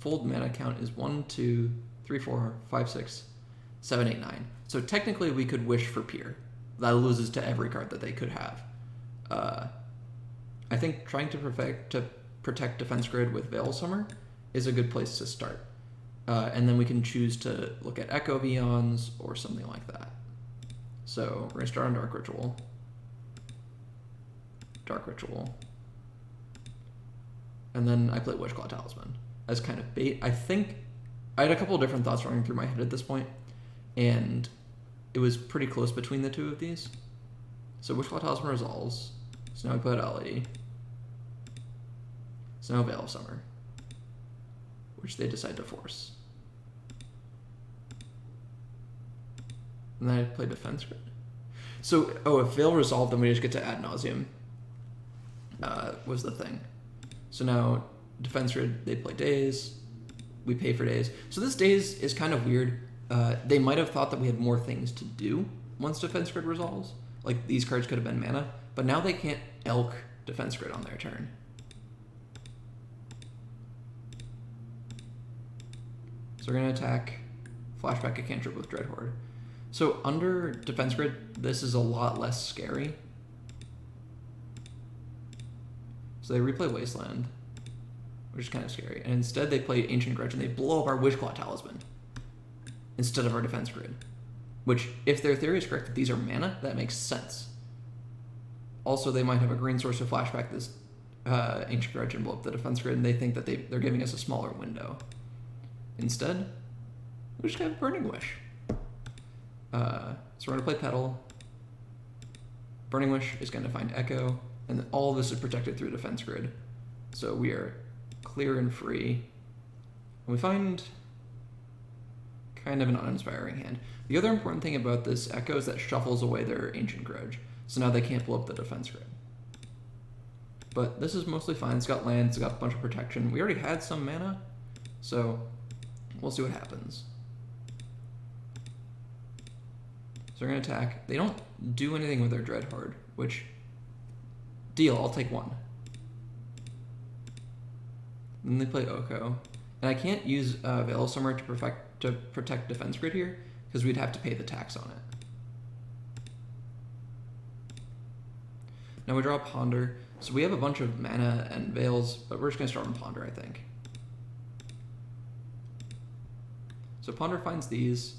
Full mana count is 1, 2, 3, 4, 5, 6, 7, 8, 9. So technically we could wish for Peer. That loses to every card that they could have. I think trying to protect Defense Grid with Veil Summer is a good place to start. And then we can choose to look at Echo Vions or something like that. So we're going to start on Dark Ritual. Dark Ritual. And then I play Wishclaw Talisman as kind of bait. I think I had a couple of different thoughts running through my head at this point, and it was pretty close between the two of these. So Wishclaw Talisman resolves. So now I put LED. So now Veil of Summer, which they decide to force. And then I play Defense Grid. So, if Veil resolved, then we just get to Ad Nauseam, was the thing. So now Defense Grid, they play Daze. We pay for Daze. So this Daze is kind of weird. They might have thought that we had more things to do once Defense Grid resolves. Like, these cards could have been mana, but now they can't Elk Defense Grid on their turn. So we're going to attack, flashback a cantrip with Dreadhorde. So under Defense Grid, this is a lot less scary. So they replay Wasteland, which is kind of scary. And instead they play Ancient Grudge and they blow up our Wishclaw Talisman instead of our Defense Grid. Which, if their theory is correct that these are mana, that makes sense. Also, they might have a green source to flashback this Ancient Grudge and blow up the Defense Grid, and they think that they're giving us a smaller window. Instead, we just have Burning Wish. So we're going to play Petal. Burning Wish is going to find Echo, and all of this is protected through Defense Grid. So we are clear and free. And we find kind of an uninspiring hand. The other important thing about this Echo is that shuffles away their Ancient Grudge, so now they can't blow up the Defense Grid. But this is mostly fine. It's got lands, it's got a bunch of protection. We already had some mana, so we'll see what happens. So we're going to attack. They don't do anything with their Dreadhorde, which, deal, I'll take one. Then they play Oko. And I can't use Veil of Summer to protect Defense Grid here, because we'd have to pay the tax on it. Now we draw Ponder. So we have a bunch of mana and Veils, but we're just going to start on Ponder, I think. So Ponder finds these.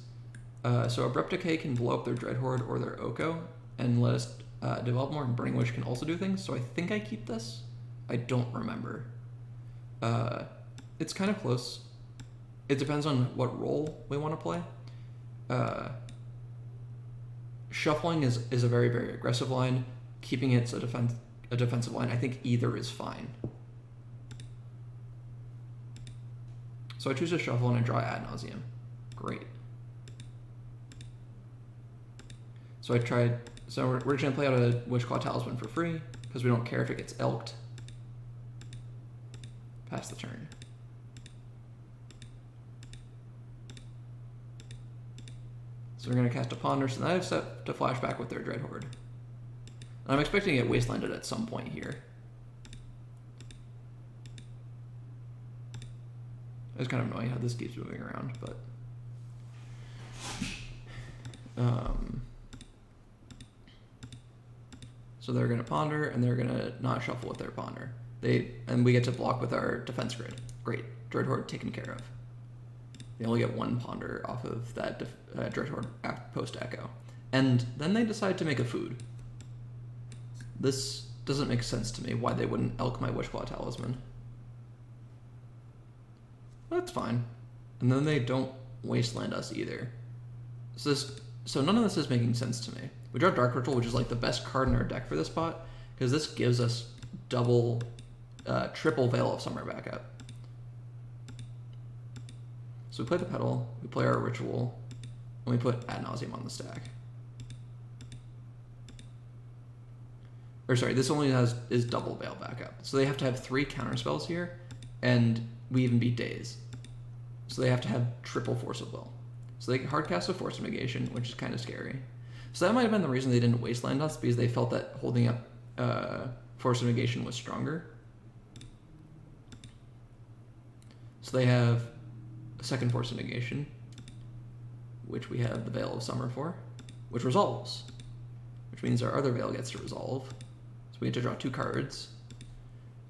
So Abrupt Decay can blow up their Dreadhorde or their Oko and let us develop more, and Burning Wish can also do things. So I think I keep this. I don't remember. It's kind of close. It depends on what role we want to play. Shuffling is a very, very aggressive line. Keeping it's a defensive line. I think either is fine. So I choose to shuffle and I draw Ad Nauseam. Great. So we're just gonna play out a Wishclaw Talisman for free, because we don't care if it gets elked. Pass the turn. So we're gonna cast a Ponder, so now I have set to flashback with their Dreadhorde. And I'm expecting to get Wastelanded at some point here. It's kind of annoying how this keeps moving around, but so they're going to ponder, and they're going to not shuffle with their ponder. And we get to block with our defense grid. Great. Dread Horde taken care of. They only get one ponder off of that Dread Horde post-echo. And then they decide to make a food. This doesn't make sense to me, why they wouldn't elk my Witchclaw Talisman. That's fine. And then they don't wasteland us either. So none of this is making sense to me. We draw Dark Ritual, which is like the best card in our deck for this spot, because this gives us triple Veil of Summer backup. So we play the Petal, we play our Ritual, and we put Ad Nauseam on the stack. Or sorry, this only is double Veil backup. So they have to have 3 counter spells here, and we even beat Daze. So they have to have triple Force of Will. So they hard cast a Force of Negation, which is kind of scary. So that might have been the reason they didn't wasteland us, because they felt that holding up Force of Negation was stronger. So they have a second Force of Negation, which we have the Veil of Summer for, which resolves, which means our other Veil gets to resolve. So we have to draw 2 cards,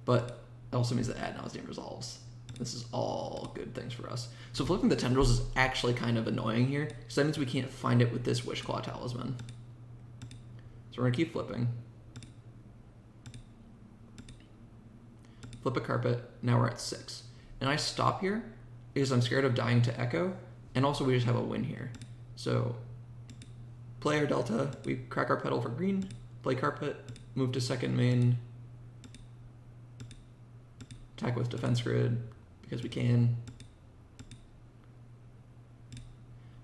but it also means that Ad Nauseam resolves. This is all good things for us. So flipping the Tendrils is actually kind of annoying here, because that means we can't find it with this Witchclaw Talisman. So we're going to keep flipping. Flip a Carpet, now we're at 6. And I stop here because I'm scared of dying to Echo, and also we just have a win here. So play our Delta, we crack our Petal for green, play Carpet, move to second main, attack with Defense Grid, because we can.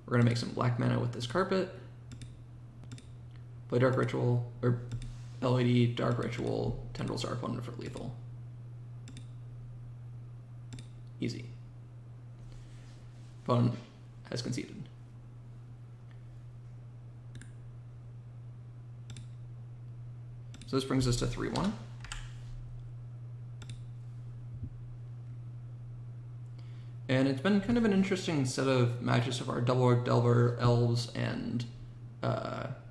We're going to make some black mana with this Carpet. Play Dark Ritual, or LED, Dark Ritual, Tendrils our opponent for lethal. Easy. Opponent has conceded. So this brings us to 3-1. And it's been kind of an interesting set of matches of our Double Orc Delver, Elves, and Urza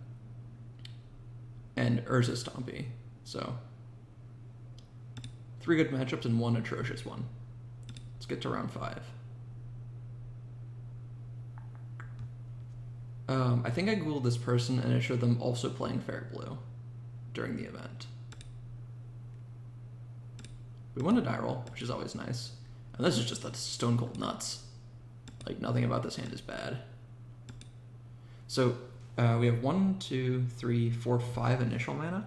Stompy. So 3 good matchups and 1 atrocious one. Let's get to round 5. I think I Googled this person and it showed them also playing Fair Blue during the event. We won a die roll, which is always nice. And this is just the stone cold nuts. Like, nothing about this hand is bad. So we have 1, 2, 3, 4, 5 initial mana.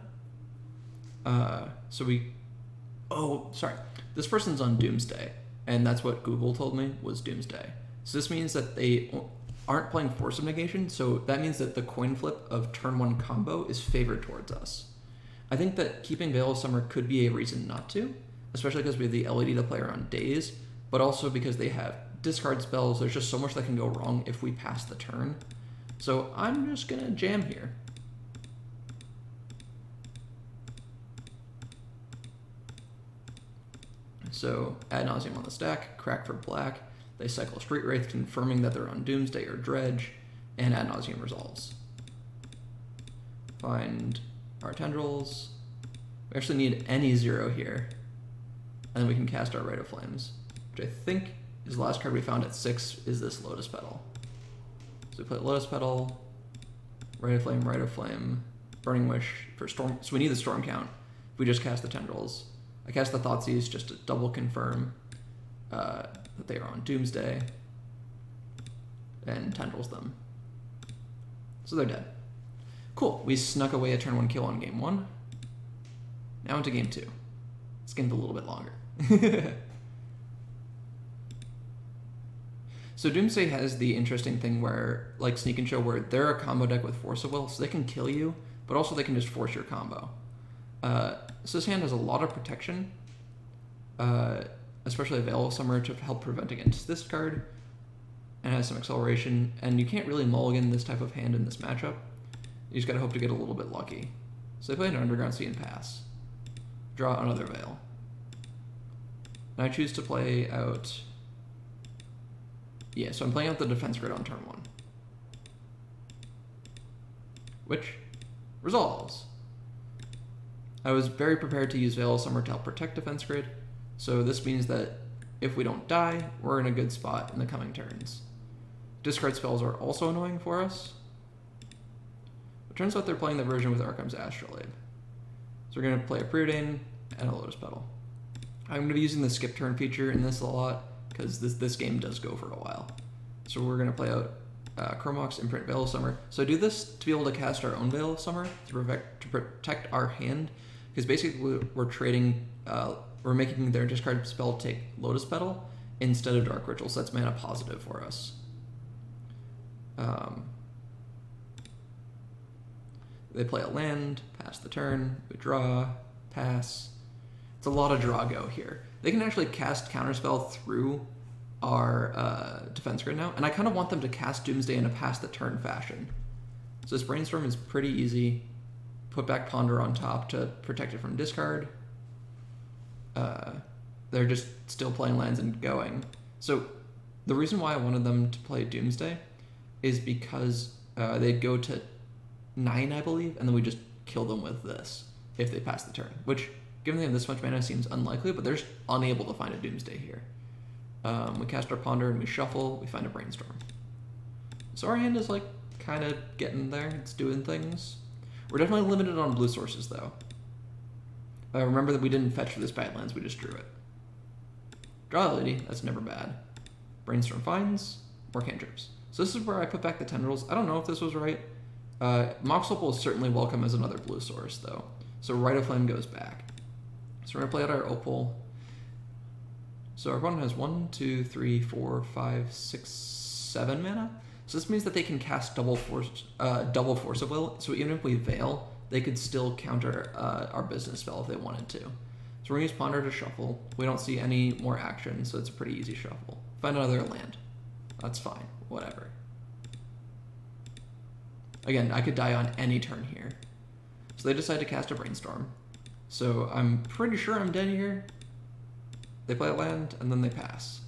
Oh, sorry. This person's on Doomsday, and that's what Google told me was Doomsday. So this means that they aren't playing Force of Negation, so that means that the coin flip of turn 1 combo is favored towards us. I think that keeping Veil of Summer could be a reason not to, especially because we have the LED to play around Daze, but also because they have discard spells. There's just so much that can go wrong if we pass the turn. So I'm just going to jam here. So Ad Nauseam on the stack, crack for black. They cycle Street Wraith, confirming that they're on Doomsday or Dredge, and Ad Nauseam resolves. Find our Tendrils. We actually need any 0 here. And then we can cast our Rite of Flames, which I think is the last card we found at 6 is this Lotus Petal. So we play Lotus Petal, Rite of Flame, Burning Wish for Storm. So we need the Storm count. If we just cast the Tendrils. I cast the Thoughtseize just to double confirm that they are on Doomsday, and Tendrils them. So they're dead. Cool, we snuck away a turn 1 kill on game 1. Now into game 2. This game's a little bit longer. So Doomsday has the interesting thing where, like Sneak and Show, where they're a combo deck with Force of Will, so they can kill you, but also they can just force your combo. So this hand has a lot of protection, especially a Veil of Summer to help prevent against this card, and has some acceleration, and you can't really mulligan this type of hand in this matchup. You just gotta hope to get a little bit lucky. So they play an Underground Sea and pass. Draw another Veil. And I choose to play out Yeah, so I'm playing out the defense grid on turn 1. Which resolves. I was very prepared to use Veil of Summer to help protect defense grid, so this means that if we don't die, we're in a good spot in the coming turns. Discard spells are also annoying for us. It turns out they're playing the version with Arkham's Astrolabe. So we're going to play a Preordain and a Lotus Petal. I'm going to be using the skip turn feature in this a lot, because this game does go for a while. So we're going to play out Chromox, Imprint, Veil of Summer. So I do this to be able to cast our own Veil of Summer to protect our hand, because basically we're trading, we're making their discard spell take Lotus Petal instead of Dark Ritual, so that's mana positive for us. They play a land, pass the turn, we draw, pass. It's a lot of draw go here. They can actually cast Counterspell through our defense grid now, and I kind of want them to cast Doomsday in a pass the turn fashion. So this Brainstorm is pretty easy. Put back Ponder on top to protect it from discard. They're just still playing lands and going. So the reason why I wanted them to play Doomsday is because they'd go to 9, I believe, and then we just kill them with this if they pass the turn, which, given they have this much mana, seems unlikely, but they're just unable to find a Doomsday here. We cast our Ponder and we shuffle, we find a Brainstorm. So our hand is like kind of getting there, it's doing things. We're definitely limited on blue sources though. Remember that we didn't fetch for this Badlands, we just drew it. Draw a Lady, that's never bad. Brainstorm finds, more cantrips. So this is where I put back the Tendrils. I don't know if this was right. Mox Opal is certainly welcome as another blue source though. So Rite of Flame goes back. So we're gonna play out our Opal. So our opponent has 1, 2, 3, 4, 5, 6, 7 mana. So this means that they can cast double Force of Will. So even if we Veil, they could still counter our business spell if they wanted to. So we're gonna use Ponder to shuffle. We don't see any more action, so it's a pretty easy shuffle. Find another land. That's fine, whatever. Again, I could die on any turn here. So they decide to cast a Brainstorm. So I'm pretty sure I'm dead here. They play a land, and then they pass.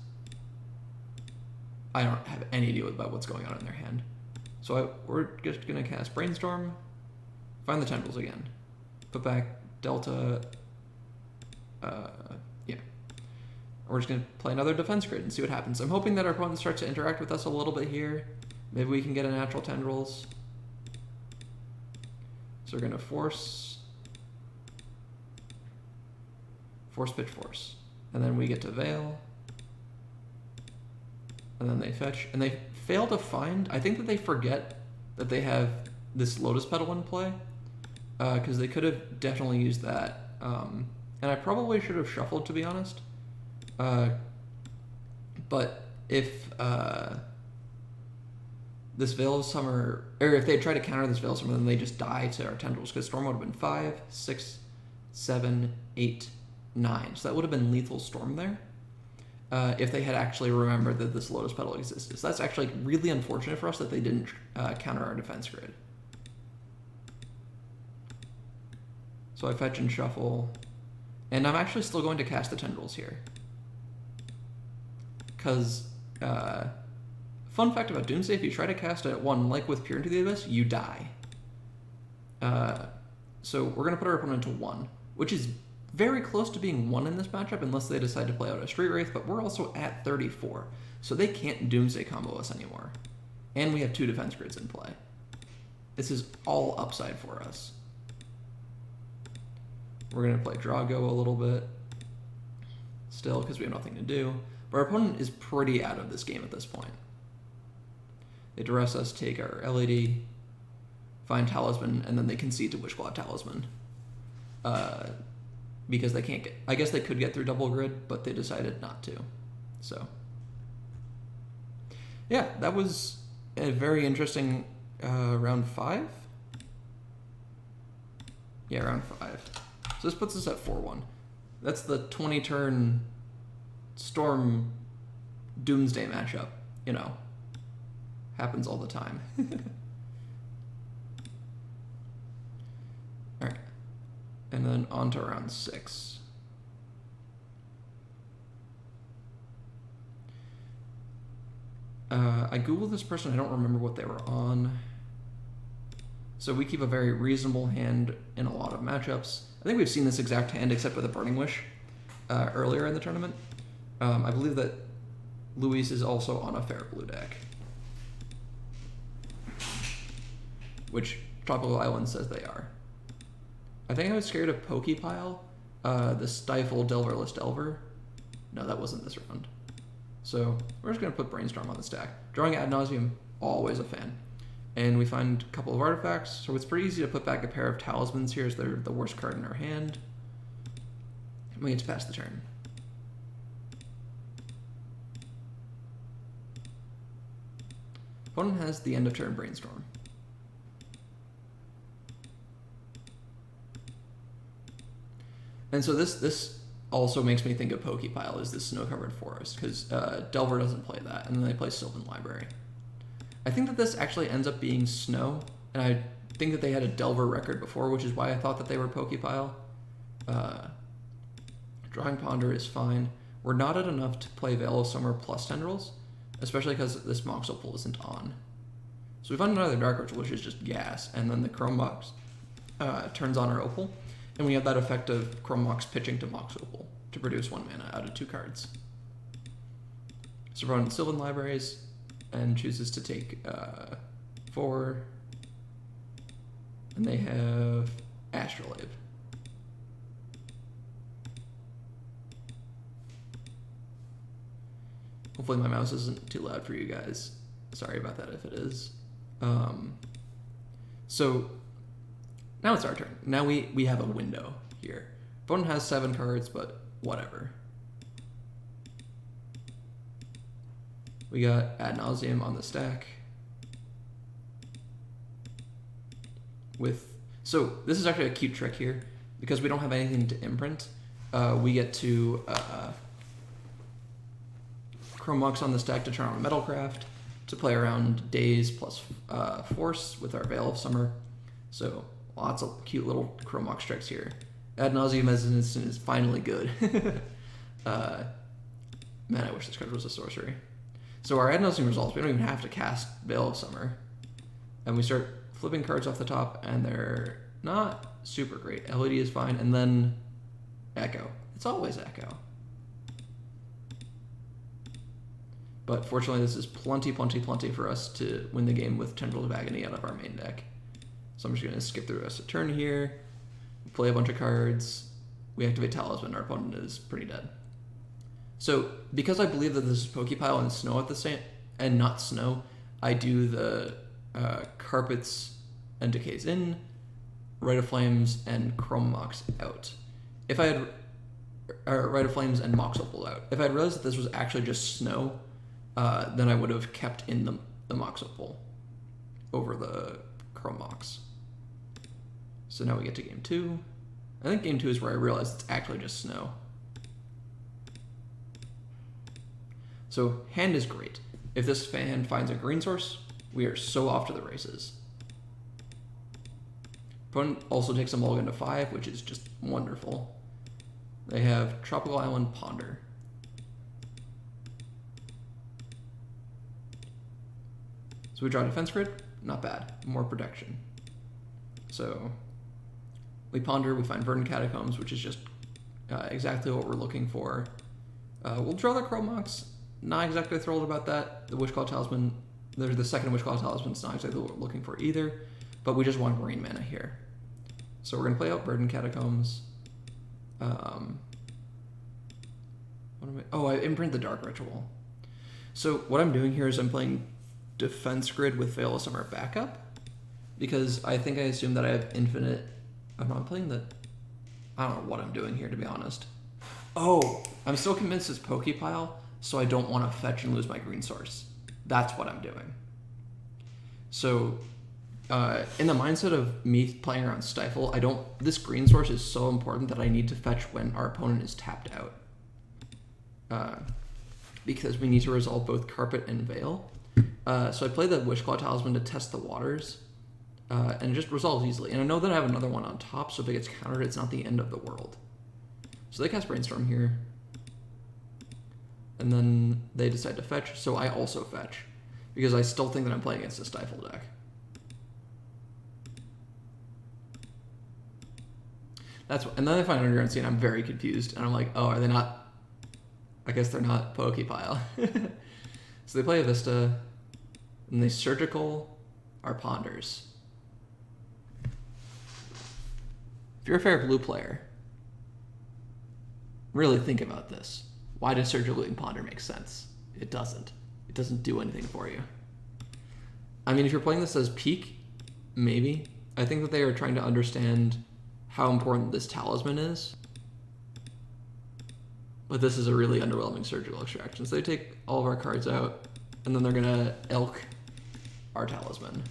I don't have any idea about what's going on in their hand. So we're just going to cast Brainstorm, find the Tendrils again, put back Delta, yeah. We're just going to play another defense grid and see what happens. I'm hoping that our opponent starts to interact with us a little bit here. Maybe we can get a natural Tendrils. So we're going to force, pitch, force. And then we get to Veil. And then they fetch. And they fail to find, I think that they forget that they have this Lotus Petal in play. Because they could have definitely used that. And I probably should have shuffled, to be honest. But if this Veil of Summer, or if they try to counter this Veil of Summer, then they just die to our Tendrils, because Storm would have been 5, 6, 7, 8, 9. So that would have been lethal Storm there. If they had actually remembered that this Lotus Petal existed. So that's actually really unfortunate for us that they didn't counter our defense grid. So I fetch and shuffle. And I'm actually still going to cast the Tendrils here. Because, fun fact about Doomsday, if you try to cast it at 1, like with Peer into the Abyss, you die. So we're going to put our opponent to 1, which is very close to being 1 in this matchup unless they decide to play out a Street Wraith, but we're also at 34, so they can't Doomsday combo us anymore. And we have 2 defense grids in play. This is all upside for us. We're going to play Drago a little bit, still, because we have nothing to do. But our opponent is pretty out of this game at this point. They duress us, take our LED, find Talisman, and then they concede to Wishclaw Talisman. Because they can't get, I guess they could get through double grid, but they decided not to. So, yeah, that was a very interesting round 5. Yeah, round 5. So this puts us at 4-1. That's the 20-turn Storm Doomsday matchup, you know. Happens all the time. All right. And then on to round 6. I googled this person. I don't remember what they were on. So we keep a very reasonable hand in a lot of matchups. I think we've seen this exact hand except with a Burning Wish earlier in the tournament. I believe that Luis is also on a fair blue deck, which Tropical Island says they are. I think I was scared of Pokepile, the Stifle Delverless Delver. No, that wasn't this round. So we're just going to put Brainstorm on the stack. Drawing Ad Nauseam, always a fan. And we find a couple of artifacts, so it's pretty easy to put back a pair of Talismans here as they're the worst card in our hand. And we get to pass the turn. Opponent has the end of turn Brainstorm. And so this also makes me think of Pokepile as the snow-covered forest, because Delver doesn't play that, and then they play Sylvan Library. I think that this actually ends up being snow, and I think that they had a Delver record before, which is why I thought that they were Pokepile. Drawing Ponder is fine. We're not at enough to play Veil of Summer plus Tendrils, especially because this Mox Opal isn't on. So we find another Dark Ritual, which is just gas, and then the Chrome Mox turns on our Opal. And we have that effect of Chrome Mox pitching to Mox Opal to produce 1 mana out of 2 cards. So opponent Sylvan Libraries and chooses to take 4. And they have Astrolabe. Hopefully my mouse isn't too loud for you guys. Sorry about that if it is. So now it's our turn. Now we have a window here. Opponent has 7 cards, but whatever. We got Ad Nauseam on the stack. So this is actually a cute trick here. Because we don't have anything to imprint, we get to Chrome Mox on the stack to turn on Metalcraft, to play around Daze plus Force with our Veil of Summer. So lots of cute little Chrome Mox tricks here. Ad Nauseam as an instant is finally good. Man, I wish this card was a sorcery. So our Ad Nauseam resolves. We don't even have to cast Veil of Summer. And we start flipping cards off the top, and they're not super great. LED is fine, and then Echo. It's always Echo. But fortunately, this is plenty for us to win the game with Tendrils of Agony out of our main deck. So I'm just going to skip through the rest of the turn here, play a bunch of cards, we activate Talisman, our opponent is pretty dead. So because I believe that this is Pokepile and Snow at the same, and not Snow, I do the Carpets and Decays in, Rite of Flames and Chrome Mox out. If I had Rite of Flames and Mox Opal out. If I had realized that this was actually just Snow, then I would have kept in the Mox Opal over the Chrome Mox. So now we get to game 2. I think game 2 is where I realized it's actually just Snow. So hand is great. If this hand finds a green source, we are so off to the races. Opponent also takes a mulligan to 5, which is just wonderful. They have Tropical Island Ponder. So we draw Defense Grid, not bad, more protection. So we ponder, we find Verdant Catacombs, which is just exactly what we're looking for. We'll draw the Chrome Mox, not exactly thrilled about that. The Wishclaw Talisman, there's the second Wishclaw Talisman, it's not exactly what we're looking for either, but we just want green mana here. So we're gonna play out Verdant Catacombs. I imprint the Dark Ritual. So what I'm doing here is I'm playing Defense Grid with Veil of Summer backup, because I think I assume that I have infinite. I'm not playing the. I don't know what I'm doing here, to be honest. Oh, I'm still convinced it's Pokepile, so I don't want to fetch and lose my green source. That's what I'm doing. So, in the mindset of me playing around Stifle, this green source is so important that I need to fetch when our opponent is tapped out. Because we need to resolve both Carpet and Veil. So I play the Wishclaw Talisman to test the waters, and it just resolves easily. And I know that I have another one on top, so if it gets countered, it's not the end of the world. So they cast Brainstorm here, and then they decide to fetch, so I also fetch. because I still think that I'm playing against a Stifle deck. And then I find Underground Sea and I'm very confused. And I'm like, oh, are they not? I guess they're not Pokepile. So they play a Vista, and they Surgical our Ponders. If you're a fair blue player, really think about this. Why does Surgical and Ponder make sense? It doesn't. It doesn't do anything for you. I mean, if you're playing this as Peak, maybe. I think that they are trying to understand how important this Talisman is. But this is a really underwhelming Surgical Extraction. So they take all of our cards out, and then they're going to Elk our Talisman.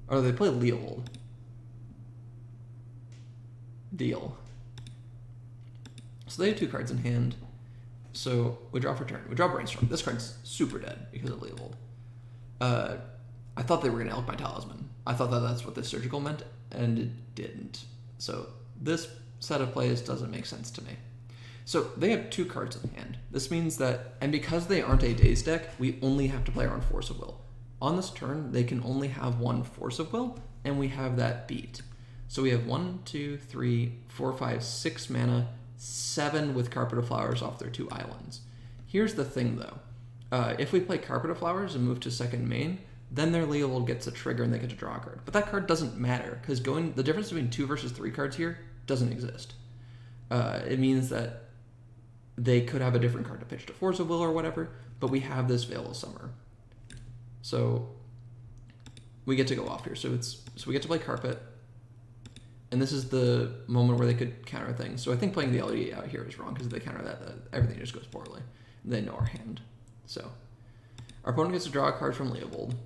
Or they play Leovold. Deal. So they have 2 cards in hand. So we draw for turn. We draw Brainstorm. This card's super dead because of Leovold. I thought they were going to Elk my Talisman. I thought that that's what this Surgical meant, and it didn't. So this set of plays doesn't make sense to me. So they have 2 cards in hand. This means that, and because they aren't a Daze deck, we only have to play our own Force of Will. On this turn, they can only have 1 Force of Will, and we have that beat. So we have 1, 2, 3, 4, 5, 6 mana, 7 with Carpet of Flowers off their 2 islands. Here's the thing, though. If we play Carpet of Flowers and move to second main, then their Leovold gets a trigger and they get to draw a card. But that card doesn't matter, because the difference between 2 versus 3 cards here doesn't exist. It means that they could have a different card to pitch to Force of Will or whatever, but we have this Veil of Summer. So we get to go off here. So we get to play Carpet, and this is the moment where they could counter things. So I think playing the LED out here is wrong, because if they counter that, everything just goes poorly. And they know our hand. So our opponent gets to draw a card from Leovold.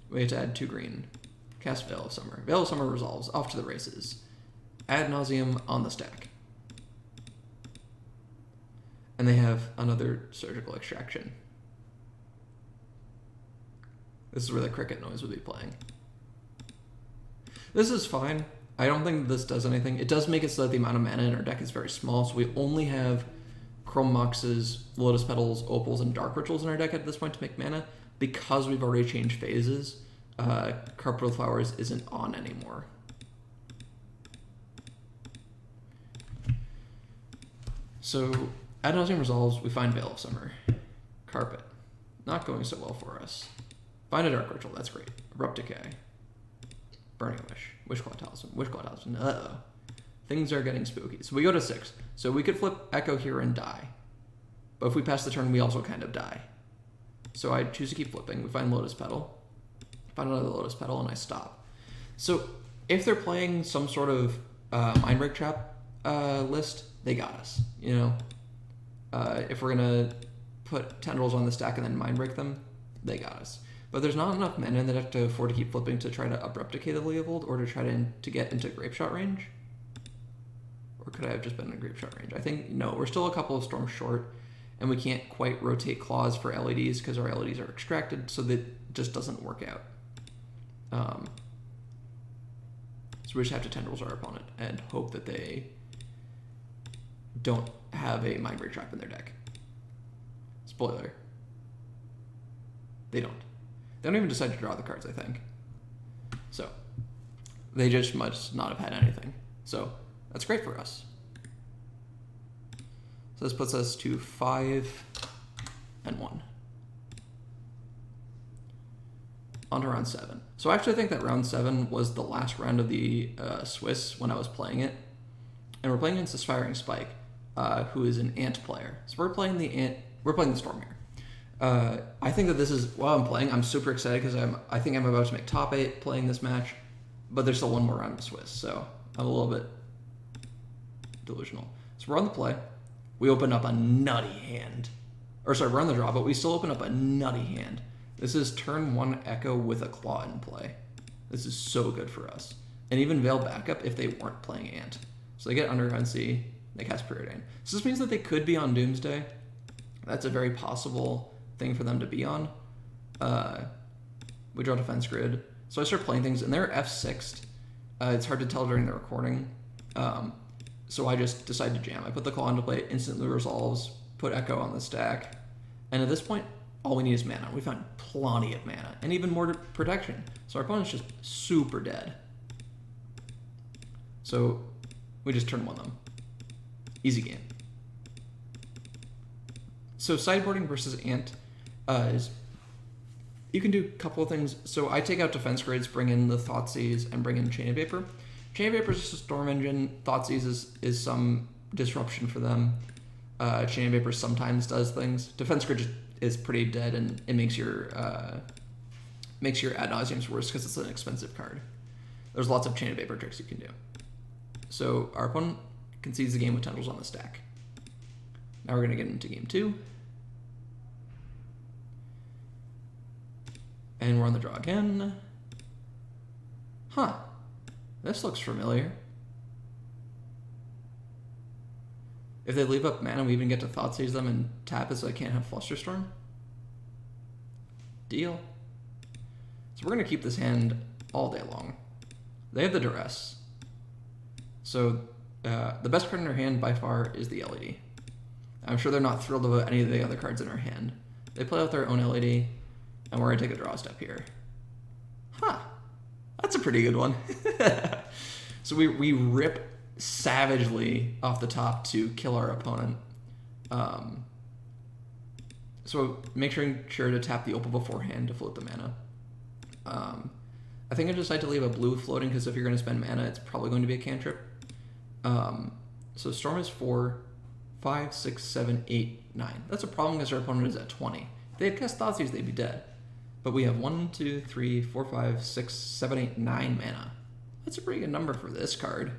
We get to add 2 green. Cast Veil of Summer. Veil of Summer resolves. Off to the races. Ad nauseum on the stack. And they have another Surgical Extraction. This is where the cricket noise would be playing. This is fine. I don't think this does anything. It does make it so that the amount of mana in our deck is very small, so we only have Chrome Moxes, Lotus Petals, Opals, and Dark Rituals in our deck at this point to make mana. Because we've already changed phases, Carpet of Flowers isn't on anymore. So, Ad nauseam resolves, we find Veil of Summer. Carpet. Not going so well for us. Find a Dark Ritual, that's great. Abrupt Decay. Burning Wish. Wishclaw Talisman. Wishclaw Talisman. Uh-oh. Things are getting spooky. So we go to 6. So we could flip Echo here and die. But if we pass the turn, we also kind of die. So I choose to keep flipping. We find Lotus Petal. Find another Lotus Petal, and I stop. So if they're playing some sort of Mindbreak Trap list, they got us. You know, if we're gonna put Tendrils on the stack and then Mindbreak them, they got us. But there's not enough mana in the deck to afford to keep flipping to try to Abrupt Decay the Leovold or to try to get into Grape Shot range. Or could I have just been in Grape Shot range? I think, no, we're still a couple of storms short, and we can't quite rotate claws for LEDs because our LEDs are extracted, so that just doesn't work out. So we just have to Tendrils our opponent and hope that they don't have a Mindbreak Trap in their deck. Spoiler. They don't. They don't even decide to draw the cards, I think. So they just must not have had anything. So that's great for us. So this puts us to 5 and 1. On to round 7. So I actually think that round 7 was the last round of the Swiss when I was playing it. And we're playing against Aspiring Spike, who is an Ant player. So we're playing the Storm here. I think that this is, while I'm playing, I'm super excited because I think I'm about to make top 8 playing this match, but there's still one more round of Swiss, so I'm a little bit delusional. So we're on the play. We open up a nutty hand. Or sorry, we're on the draw, but we still open up a nutty hand. This is turn 1 Echo with a Claw in play. This is so good for us. And even Veil backup if they weren't playing Ant. So they get Underground Sea, they cast Preordain. So this means that they could be on Doomsday. That's a very possible thing for them to be on. We draw Defense Grid. So I start playing things, and they're F6'd. It's hard to tell during the recording. So I just decide to jam. I put the Claw into play, it instantly resolves, put Echo on the stack, and at this point, all we need is mana. We found plenty of mana, and even more protection. So our opponent's just super dead. So we just turn one them. Easy game. So sideboarding versus Ant is, you can do a couple of things. So I take out defense grids, bring in the Thoughtseize, and bring in Chain of Vapor. Chain of Vapor is just a storm engine. Thoughtseize is some disruption for them. Chain of Vapor sometimes does things. Defense grid is pretty dead, and it makes your ad nauseums worse because it's an expensive card. There's lots of Chain of Vapor tricks you can do. So our opponent concedes the game with Tendrils on the stack. Now we're going to get into game 2. And we're on the draw again. Huh. This looks familiar. If they leave up mana, we even get to Thoughtseize them and tap it so I can't have Flusterstorm. Deal. So we're going to keep this hand all day long. They have the Duress. So the best card in our hand by far is the LED. I'm sure they're not thrilled about any of the other cards in our hand. They play out their own LED, and we're going to take a draw step here. Huh. That's a pretty good one. So we rip savagely off the top to kill our opponent. So make sure to tap the Opal beforehand to float the mana. I think I decide to leave a blue floating because if you're going to spend mana, it's probably going to be a cantrip. So Storm is 4, 5, 6, 7, 8, 9. That's a problem because our opponent is at 20. If they had cast Thoughtseize, they'd be dead. But we have 1, 2, 3, 4, 5, 6, 7, 8, 9 mana. That's a pretty good number for this card.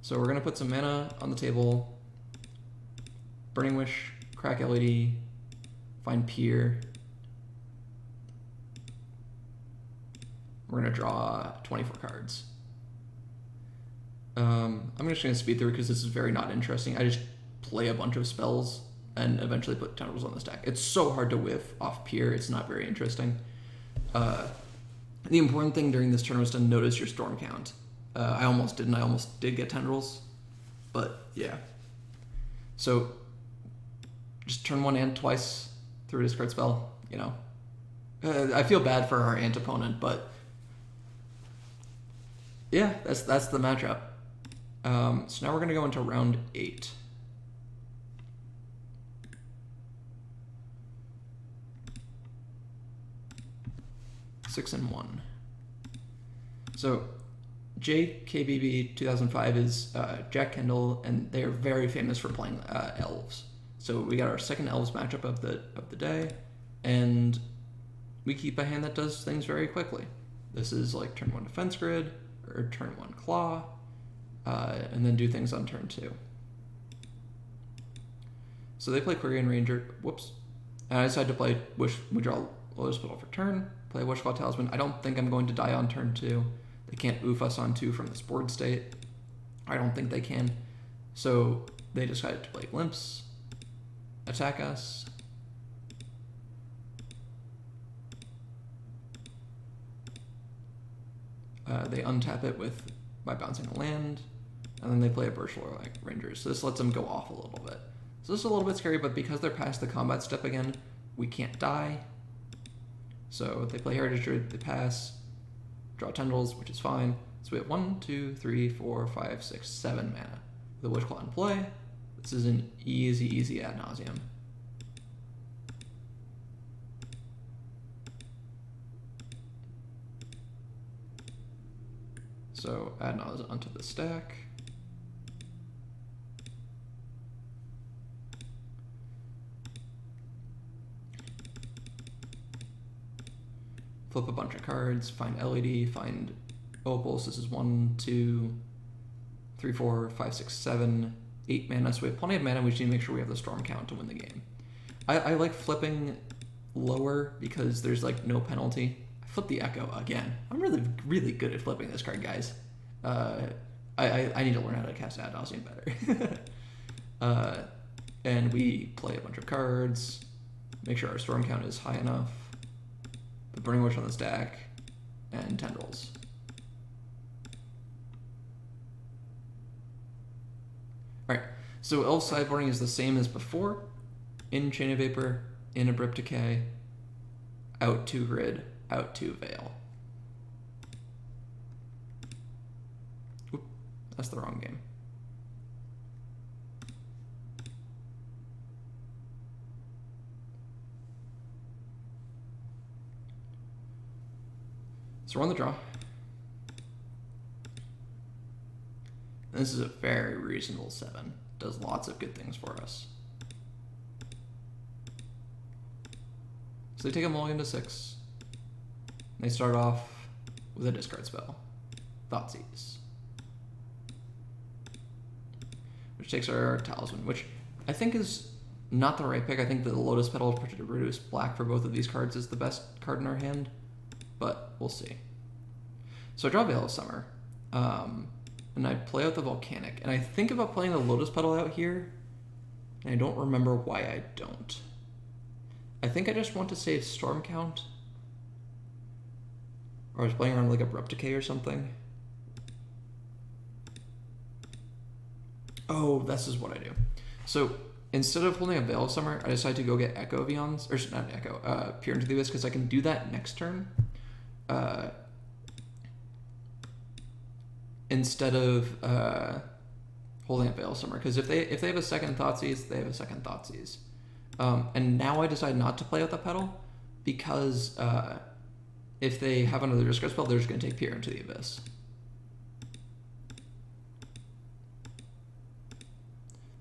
So we're going to put some mana on the table. Burning Wish, crack LED, find Pier. We're going to draw 24 cards. I'm just going to speed through because this is very not interesting. I just play a bunch of spells and eventually put Tendrils on the stack. It's so hard to whiff off Pier, it's not very interesting. The important thing during this turn was to notice your storm count. I almost didn't. I almost did get Tendrils, but yeah. So just turn one Ant twice through a discard spell, you know. I feel bad for our Ant opponent, but yeah, that's the matchup. So now we're going to go into round 8. Six and 1. So JKBB 2005 is Jack Kendall, and they're very famous for playing elves. So we got our second elves matchup of the day, and we keep a hand that does things very quickly. This is like turn 1 defense grid, or turn 1 claw, and then do things on turn 2. So they play Quirion Ranger, whoops, and I decided to play we draw Lotus Petal for turn, play Wishclaw Talisman. I don't think I'm going to die on turn 2. They can't oof us on 2 from this board state. I don't think they can. So they decided to play Glimpse, attack us. They untap it by bouncing a land, and then they play a Birchlore like Rangers. So this lets them go off a little bit. So this is a little bit scary, but because they're past the combat step again, we can't die. So they play Heritage Druid, they pass, draw Tendrils, which is fine. So we have 1, 2, 3, 4, 5, 6, 7 mana. With the Wishclaw in play, this is an easy ad nauseum. So ad nauseum onto the stack. Flip a bunch of cards, find LED, find Opals. This is 1, 2, 3, 4, 5, 6, 7, 8 mana. So we have plenty of mana. We just need to make sure we have the storm count to win the game. I like flipping lower because there's like no penalty. I flip the Echo again. I'm really good at flipping this card, guys. I need to learn how to cast ad nauseum better. And we play a bunch of cards, make sure our storm count is high enough. The Burning Wish on the stack, and Tendrils. Alright, So Elf sideboarding is the same as before. In Chain of Vapor, in Abrupt Decay, out 2 Grid, out 2 Veil. Oop, that's the wrong game. So we're on the draw. This is a very reasonable 7. Does lots of good things for us. So they take a mulligan to 6. They start off with a discard spell, Thoughtseize, which takes our Talisman, which I think is not the right pick. I think the Lotus Petal to reduce black for both of these cards is the best card in our hand, but we'll see. So I draw Veil of Summer, and I play out the Volcanic, and I think about playing the Lotus Petal out here, and I don't remember why I don't. I think I just want to save Storm Count, or I was playing around like Abrupt Decay or something. Oh, this is what I do. So instead of holding a Veil of Summer, I decide to go get Echo Vions, or not Echo, Peer into the Abyss, because I can do that next turn. Instead of holding a Veil of Summer, because if they have a second Thoughtseize, they have a second Thoughtseize. And now I decide not to play with the Petal, because if they have another discard spell, they're just going to take Peer into the Abyss.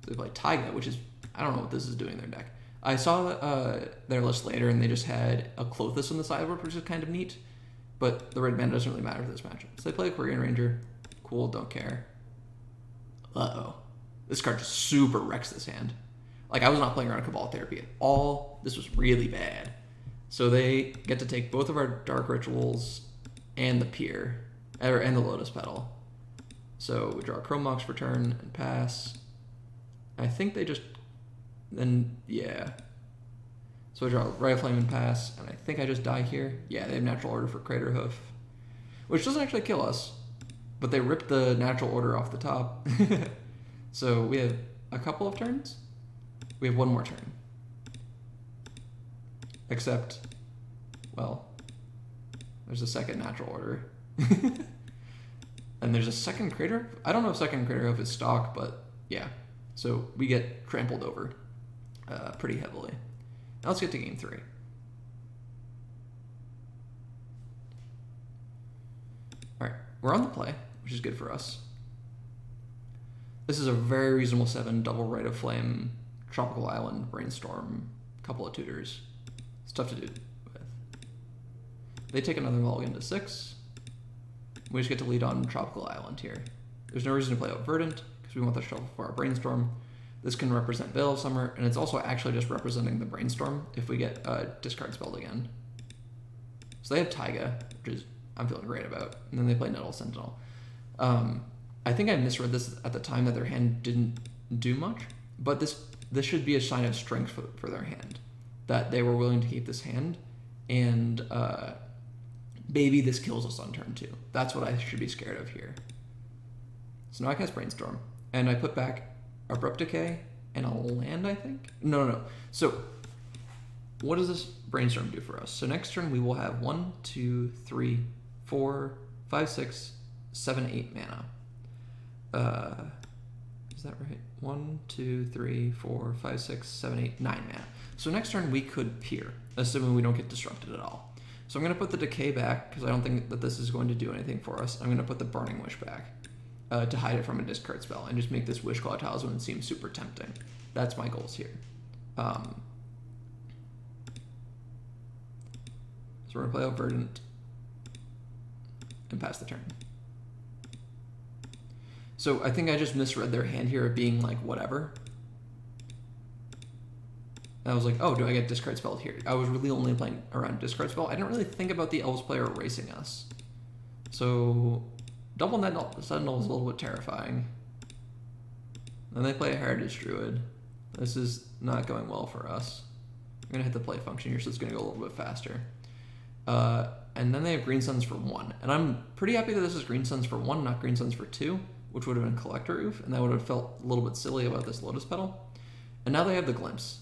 So they play Taiga, which is, I don't know what this is doing in their deck. I saw their list later, and they just had a Clothis on the sideboard, which is kind of neat, but the red mana doesn't really matter for this matchup. So they play a Korean Ranger. Cool, don't care. Uh-oh. This card just super wrecks this hand. Like, I was not playing around Cabal Therapy at all. This was really bad. So they get to take both of our Dark Rituals and the Peer, and the Lotus Petal. So we draw Chrome Mox for turn and pass. I think they just, then, yeah. So I draw Ray of Flame and pass, and I think I just die here. Yeah, they have Natural Order for Crater Hoof, which doesn't actually kill us, but they ripped the Natural Order off the top. So we have a couple of turns. We have one more turn. Except, well, there's a second Natural Order. And there's a second Crater. I don't know if second Crater Hoof is stock, but yeah. So we get trampled over pretty heavily. Now let's get to game 3. All right, we're on the play, which is good for us. This is a very reasonable 7, double Rite of Flame, Tropical Island, Brainstorm, couple of tutors. It's tough to do with. They take another mulligan to 6. We just get to lead on Tropical Island here. There's no reason to play out Verdant, because we want the shuffle for our Brainstorm. This can represent Veil of Summer, and it's also actually just representing the Brainstorm if we get discard spelled again. So they have Taiga, which is I'm feeling great about. And then they play Nettle Sentinel. I think I misread this at the time that their hand didn't do much, but this should be a sign of strength for their hand, that they were willing to keep this hand, and maybe this kills us on turn 2. That's what I should be scared of here. So now I cast Brainstorm, and I put back Abrupt Decay and a land, I think? No. So what does this Brainstorm do for us? So next turn we will have 1, 2, 3, 4, 5, 6, 7, 8 mana. Is that right? 1, 2, 3, 4, 5, 6, 7, 8, 9 mana. So next turn we could Peer, assuming we don't get disrupted at all. So I'm going to put the Decay back, because I don't think that this is going to do anything for us. I'm going to put the Burning Wish back to hide it from a discard spell, and just make this Wishclaw Talisman seem super tempting. That's my goals here. So we're going to play out Verdant and pass the turn. So I think I just misread their hand here of being like whatever. And I was like, oh, do I get discard spelled here? I was really only playing around discard spell. I didn't really think about the Elves player erasing us. So double Sentinel is a little bit terrifying. Then they play a Heritage Druid. This is not going well for us. I'm going to hit the play function here, so it's going to go a little bit faster. And then they have Green Suns for 1. And I'm pretty happy that this is Green Suns for 1, not Green Suns for 2. which would have been Collector Roof, and that would have felt a little bit silly about this Lotus Petal. And now they have the Glimpse.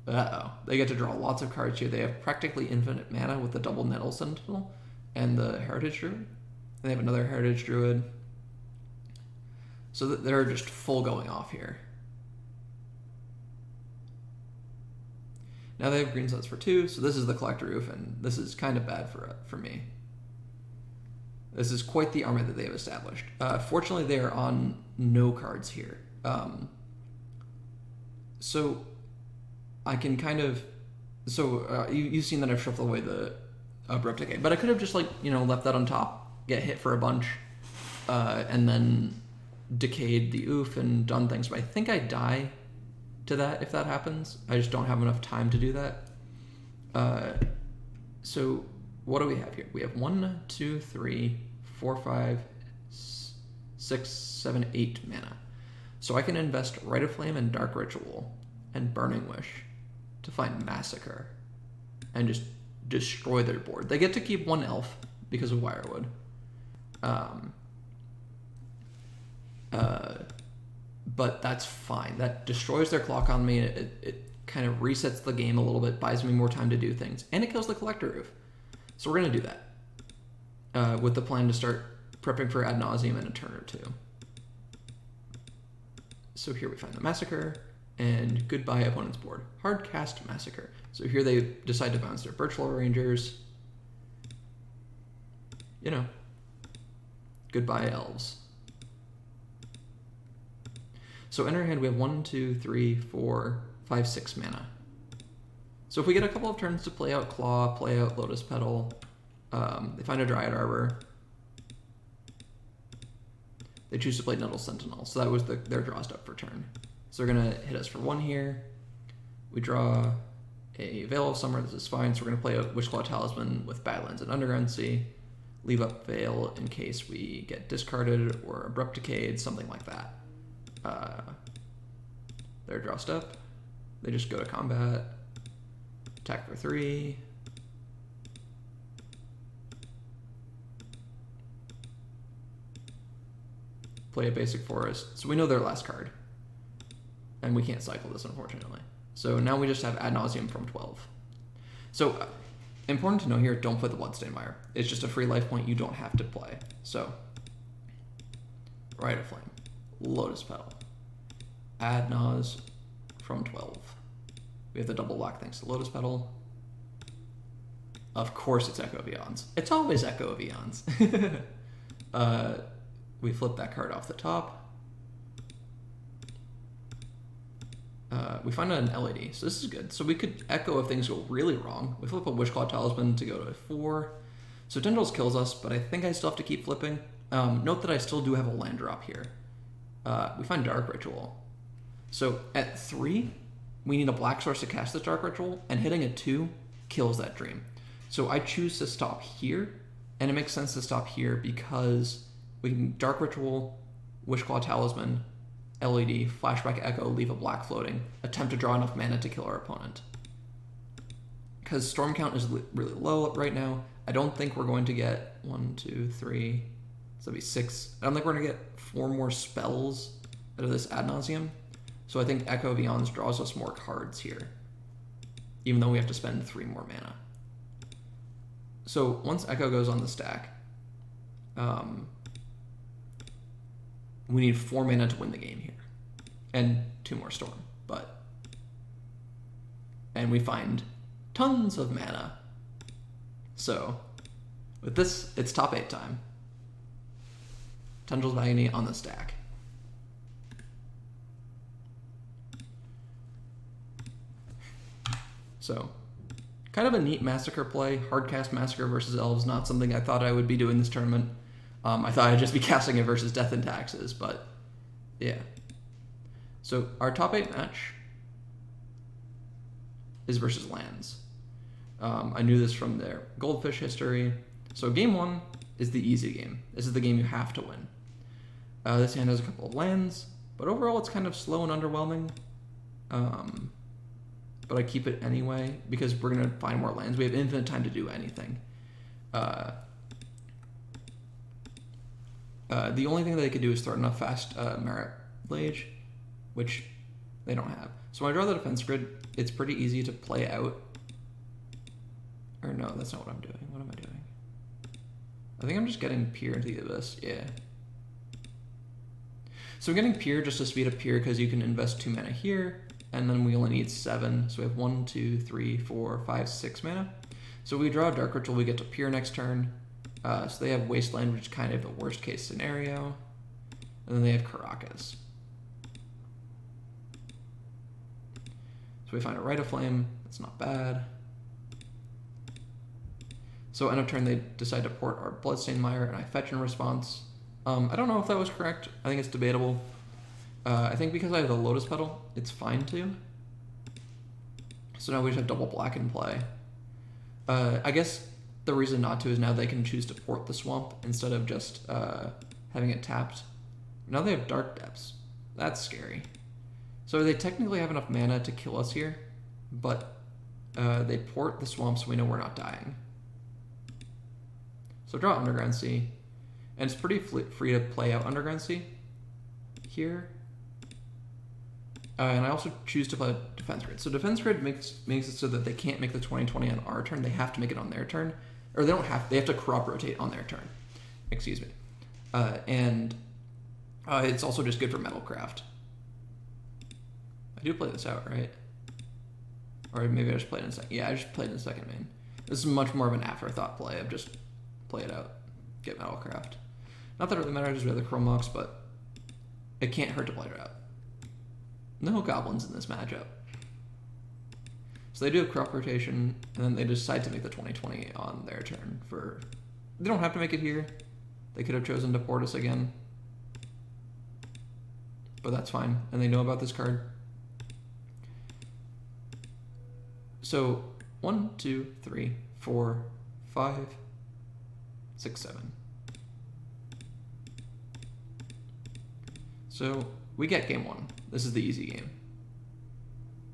Uh-oh. They get to draw lots of cards here. They have practically infinite mana with the double Nettle Sentinel and the Heritage Druid. And they have another Heritage Druid. So they're just full going off here. Now they have green sets for 2, so this is the Collector Roof, and this is kind of bad for me. This is quite the army that they have established. Fortunately, they are on no cards here. So I can kind of... So you've seen that I've shuffled away the Abrupt Decay, but I could have just, like, you know, left that on top, get hit for a bunch, and then decayed the Oof and done things. But I think I die to that if that happens. I just don't have enough time to do that. So what do we have here? We have 1, 2, 3, 4, 5, 6, 7, 8 mana. So I can invest Rite of Flame and Dark Ritual and Burning Wish to find Massacre and just destroy their board. They get to keep 1 elf because of Wirewood. But that's fine. That destroys their clock on me. It kind of resets the game a little bit, buys me more time to do things, and it kills the Collector Roof. So we're going to do that with the plan to start prepping for Ad Nauseam in a turn or 2. So here we find the Massacre, and goodbye opponent's board. Hard cast Massacre. So here they decide to bounce their Virtual Rangers. You know, goodbye elves. So in our hand we have 1, 2, 3, 4, 5, 6 mana. So if we get a couple of turns to play out Claw, play out Lotus Petal, they find a Dryad Arbor. They choose to play Nettle Sentinel, so that was their draw step for turn. So they're gonna hit us for 1 here. We draw a Veil of Summer, this is fine, so we're gonna play a Wishclaw Talisman with Badlands and Underground Sea, leave up Veil in case we get discarded or Abrupt Decayed, something like that. Their draw step, they just go to combat, attack for 3. Play a basic forest. So we know their last card. And we can't cycle this, unfortunately. So now we just have Ad Nauseam from 12. So, important to know here, don't play the Bloodstained Mire. It's just a free life point you don't have to play. So, Rite of Flame, Lotus Petal, Ad Naus from 12. We have the double block thanks to Lotus Petal. Of course it's Echo of Eons. It's always Echo of Eons. We flip that card off the top. We find an LED, so this is good. So we could Echo if things go really wrong. We flip a Wishclaw Talisman to go to 4. So Tendrils kills us, but I think I still have to keep flipping. Note that I still do have a land drop here. We find Dark Ritual. So at 3, we need a black source to cast this Dark Ritual, and hitting a 2 kills that dream. So I choose to stop here, and it makes sense to stop here because we can Dark Ritual, Wishclaw Talisman, LED, Flashback Echo, leave a black floating, attempt to draw enough mana to kill our opponent. Because Storm Count is really low right now, I don't think we're going to get 1, 2, 3, so that'd be 6. I don't think we're going to get 4 more spells out of this Ad Nauseam. So I think Echo of Eons draws us more cards here, even though we have to spend 3 more mana. So once Echo goes on the stack, we need 4 mana to win the game here. And 2 more Storm, and we find tons of mana. So with this, it's top 8 time. Tendrils of Agony on the stack. So kind of a neat Massacre play. Hardcast Massacre versus Elves, not something I thought I would be doing this tournament. I thought I'd just be casting it versus Death and Taxes, but yeah. So our top 8 match is versus lands. I knew this from their Goldfish history. So game 1 is the easy game. This is the game you have to win. This hand has a couple of lands, but overall it's kind of slow and underwhelming. But I keep it anyway because we're going to find more lands. We have infinite time to do anything. The only thing that they could do is throw enough fast Merit Blade, which they don't have. So when I draw the defense grid, it's pretty easy to play out. Or no, that's not what I'm doing. What am I doing? I think I'm just getting Pier into the Abyss, yeah. So I'm getting Pier just to speed up Pier because you can invest 2 mana here, and then we only need 7. So we have 1, 2, 3, 4, 5, 6 mana. So we draw a Dark Ritual, we get to Pier next turn. So they have Wasteland, which is kind of the worst case scenario. And then they have Caracas. So we find a Rite of Flame, that's not bad. So end of turn, they decide to port our Bloodstained Mire, and I fetch in response. I don't know if that was correct. I think it's debatable. I think because I have the Lotus Petal, it's fine too. So now we just have double black in play. I guess the reason not to is now they can choose to port the Swamp instead of just having it tapped. Now they have Dark Depths. That's scary. So they technically have enough mana to kill us here, but they port the Swamp so we know we're not dying. So draw Underground Sea, and it's pretty free to play out Underground Sea here. And I also choose to play Defense Grid. So Defense Grid makes it so that they can't make the 20/20 on our turn. They have to make it on their turn. Or they have to crop rotate on their turn. Excuse me. And it's also just good for Metalcraft. I do play this out, right? Or maybe I just played it in a second. Yeah, I just played it in a second main. This is much more of an afterthought play of just play it out, get Metalcraft. Not that it really matters because we have the Chrome Mox, but it can't hurt to play it out. No goblins in this matchup. So they do have crop rotation, and then they decide to make the 20/20 on their turn. They don't have to make it here. They could have chosen to port us again. But that's fine, and they know about this card. So 1, 2, 3, 4, 5, 6, 7. So we get game 1. This is the easy game.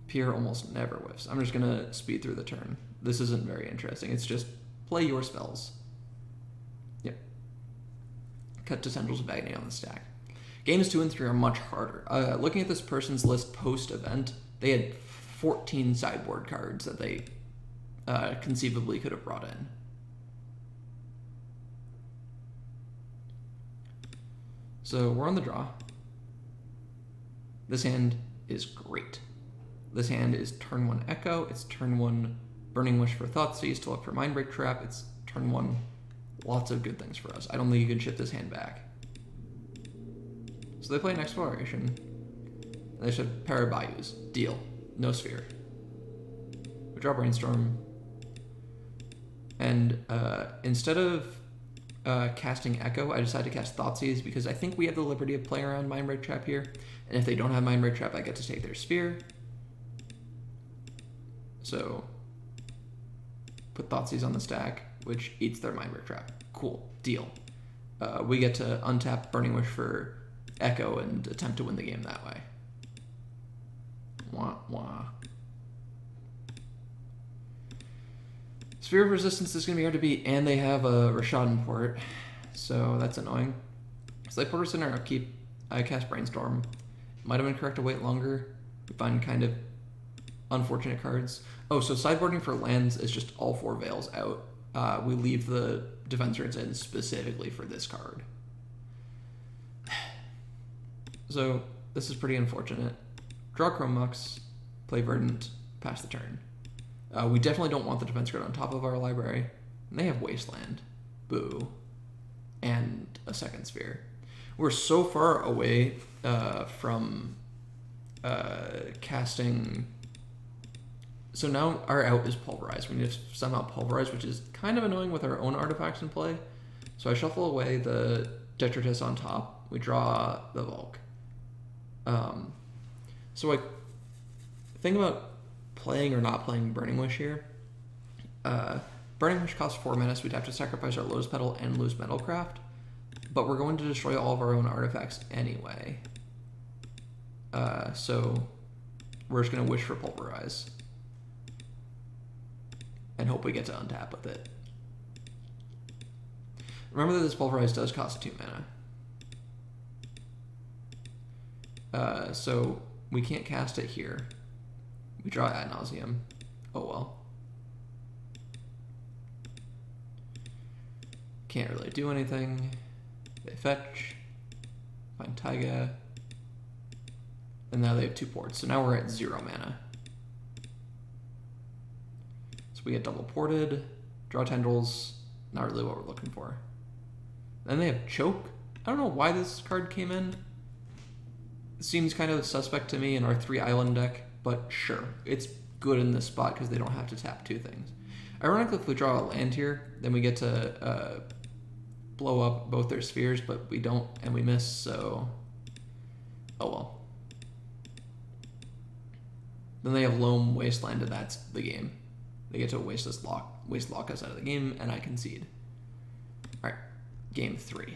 Pier almost never whiffs. I'm just gonna speed through the turn. This isn't very interesting. It's just play your spells. Yep. Cut to Tendrils of Agony on the stack. Games 2 and 3 are much harder. Looking at this person's list post-event, they had 14 sideboard cards that they conceivably could have brought in. So we're on the draw. This hand is great. This hand is turn 1 Echo, it's turn 1 Burning Wish for Thoughtseize to look for Mindbreak Trap, it's turn 1 lots of good things for us. I don't think you can ship this hand back. So they play an Exploration. And they should pair Bayous. Deal. No Sphere. We draw Brainstorm. And instead of casting Echo, I decided to cast Thoughtseize because I think we have the liberty of playing around Mindbreak Trap here. And if they don't have Mindbreak Trap, I get to take their Sphere. So put Thoughtseize on the stack, which eats their Mindbreak Trap. Cool. Deal. We get to untap Burning Wish for Echo and attempt to win the game that way. Wah, wah. Sphere of Resistance is going to be hard to beat, and they have a Rashadan port, so that's annoying. So they put us in our upkeep. I cast Brainstorm. Might have been correct to wait longer. We find kind of unfortunate cards. Oh, so sideboarding for lands is just all 4 Veils out. We leave the Defense Grids in specifically for this card. So this is pretty unfortunate. Draw Chrome Mox, play Verdant, pass the turn. We definitely don't want the Defense Grid on top of our library. And they have Wasteland. Boo. And a second Sphere. We're so far away from casting... So now our out is Pulverize. We need to somehow Pulverize, which is kind of annoying with our own artifacts in play. So I shuffle away the Detritus on top. We draw the Volk. So I think about playing or not playing Burning Wish here. Burning Wish costs 4 mana, so we'd have to sacrifice our Lotus Petal and lose Metalcraft. But we're going to destroy all of our own artifacts anyway. So we're just going to wish for Pulverize. And hope we get to untap with it. Remember that this Pulverize does cost 2 mana. So we can't cast it here. We draw ad nauseum. Oh well. Can't really do anything. They fetch. Find Taiga. And now they have 2 ports. So now we're at 0 mana. So we get double ported. Draw tendrils. Not really what we're looking for. Then they have choke. I don't know why this card came in. It seems kind of suspect to me in our 3 island deck, but sure. It's good in this spot because they don't have to tap 2 things. Ironically, if we draw a land here, then we get to blow up both their spheres, but we don't, and we miss, so oh well. Then they have Loam Wasteland, and that's the game. They get to waste lock us out of the game, and I concede. All right, game 3.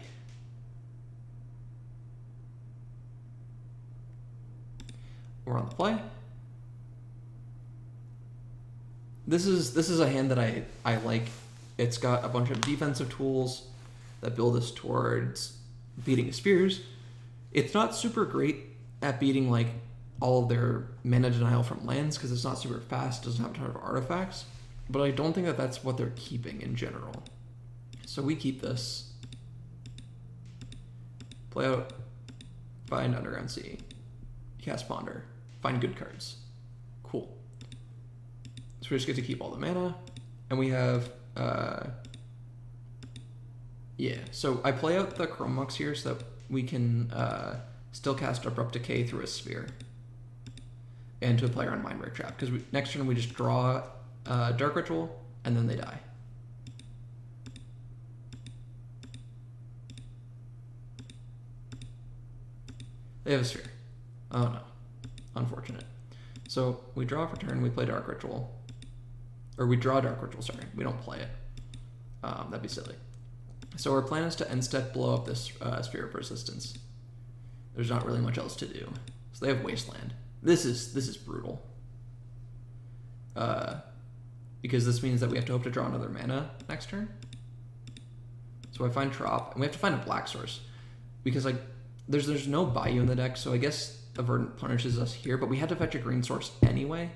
We're on the play. This is a hand that I like. It's got a bunch of defensive tools that build us towards beating spheres. It's not super great at beating like all of their mana denial from lands because it's not super fast, doesn't have a ton of artifacts. But I don't think that that's what they're keeping in general. So we keep this. Play out, find Underground Sea, cast Ponder, find good cards. Cool. So we just get to keep all the mana, and we have, yeah. So I play out the Chrome Mox here so that we can still cast Abrupt Decay through a sphere, and to a player on Mindbreak Trap, because next turn we just draw Dark Ritual, and then they die. They have a sphere. Oh no, unfortunate. So we draw for turn, we play Dark Ritual. Or we draw Dark Ritual, sorry. We don't play it. That'd be silly. So our plan is to end step blow up this Sphere of Resistance. There's not really much else to do. So they have Wasteland. This is brutal. Because this means that we have to hope to draw another mana next turn. So I find Trop, and we have to find a black source. Because like there's no Bayou in the deck, so I guess a Verdant punishes us here, but we had to fetch a green source anyway.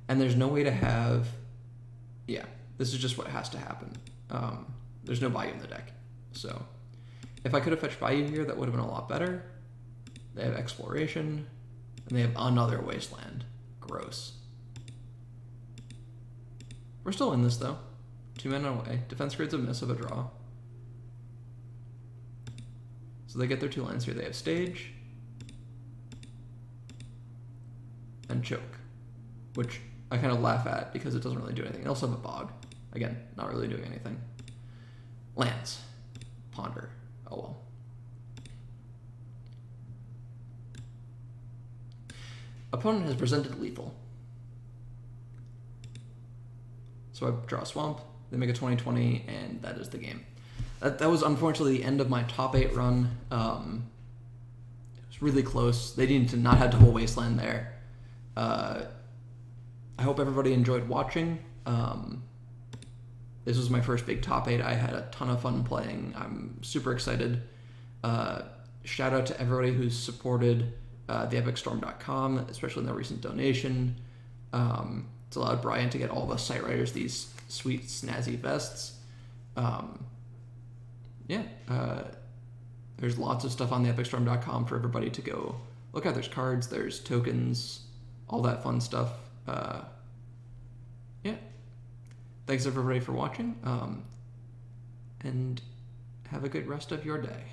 And there's no way to have... Yeah, this is just what has to happen. There's no Bayou in the deck. So if I could have fetched Bayou here, that would have been a lot better. They have Exploration, and they have another Wasteland. Gross. We're still in this, though. 2 mana away. Defense grade's a miss of a draw. So they get their 2 lands here. They have Stage and Choke, which I kind of laugh at because it doesn't really do anything. They also have a Bog. Again, not really doing anything. Lands. Ponder. Oh well. Opponent has presented lethal. So I draw a Swamp, they make a 20/20, and that is the game. That was unfortunately the end of my top 8 run. It was really close. They needed to not have double Wasteland there. I hope everybody enjoyed watching. This was my first big top 8. I had a ton of fun playing. I'm super excited. Shout out to everybody who's supported theepicstorm.com, especially in the recent donation. It's allowed Brian to get all of us site writers these sweet snazzy vests. There's lots of stuff on theepicstorm.com for everybody to go look at. There's cards, there's tokens, all that fun stuff. Thanks everybody for watching, and have a good rest of your day.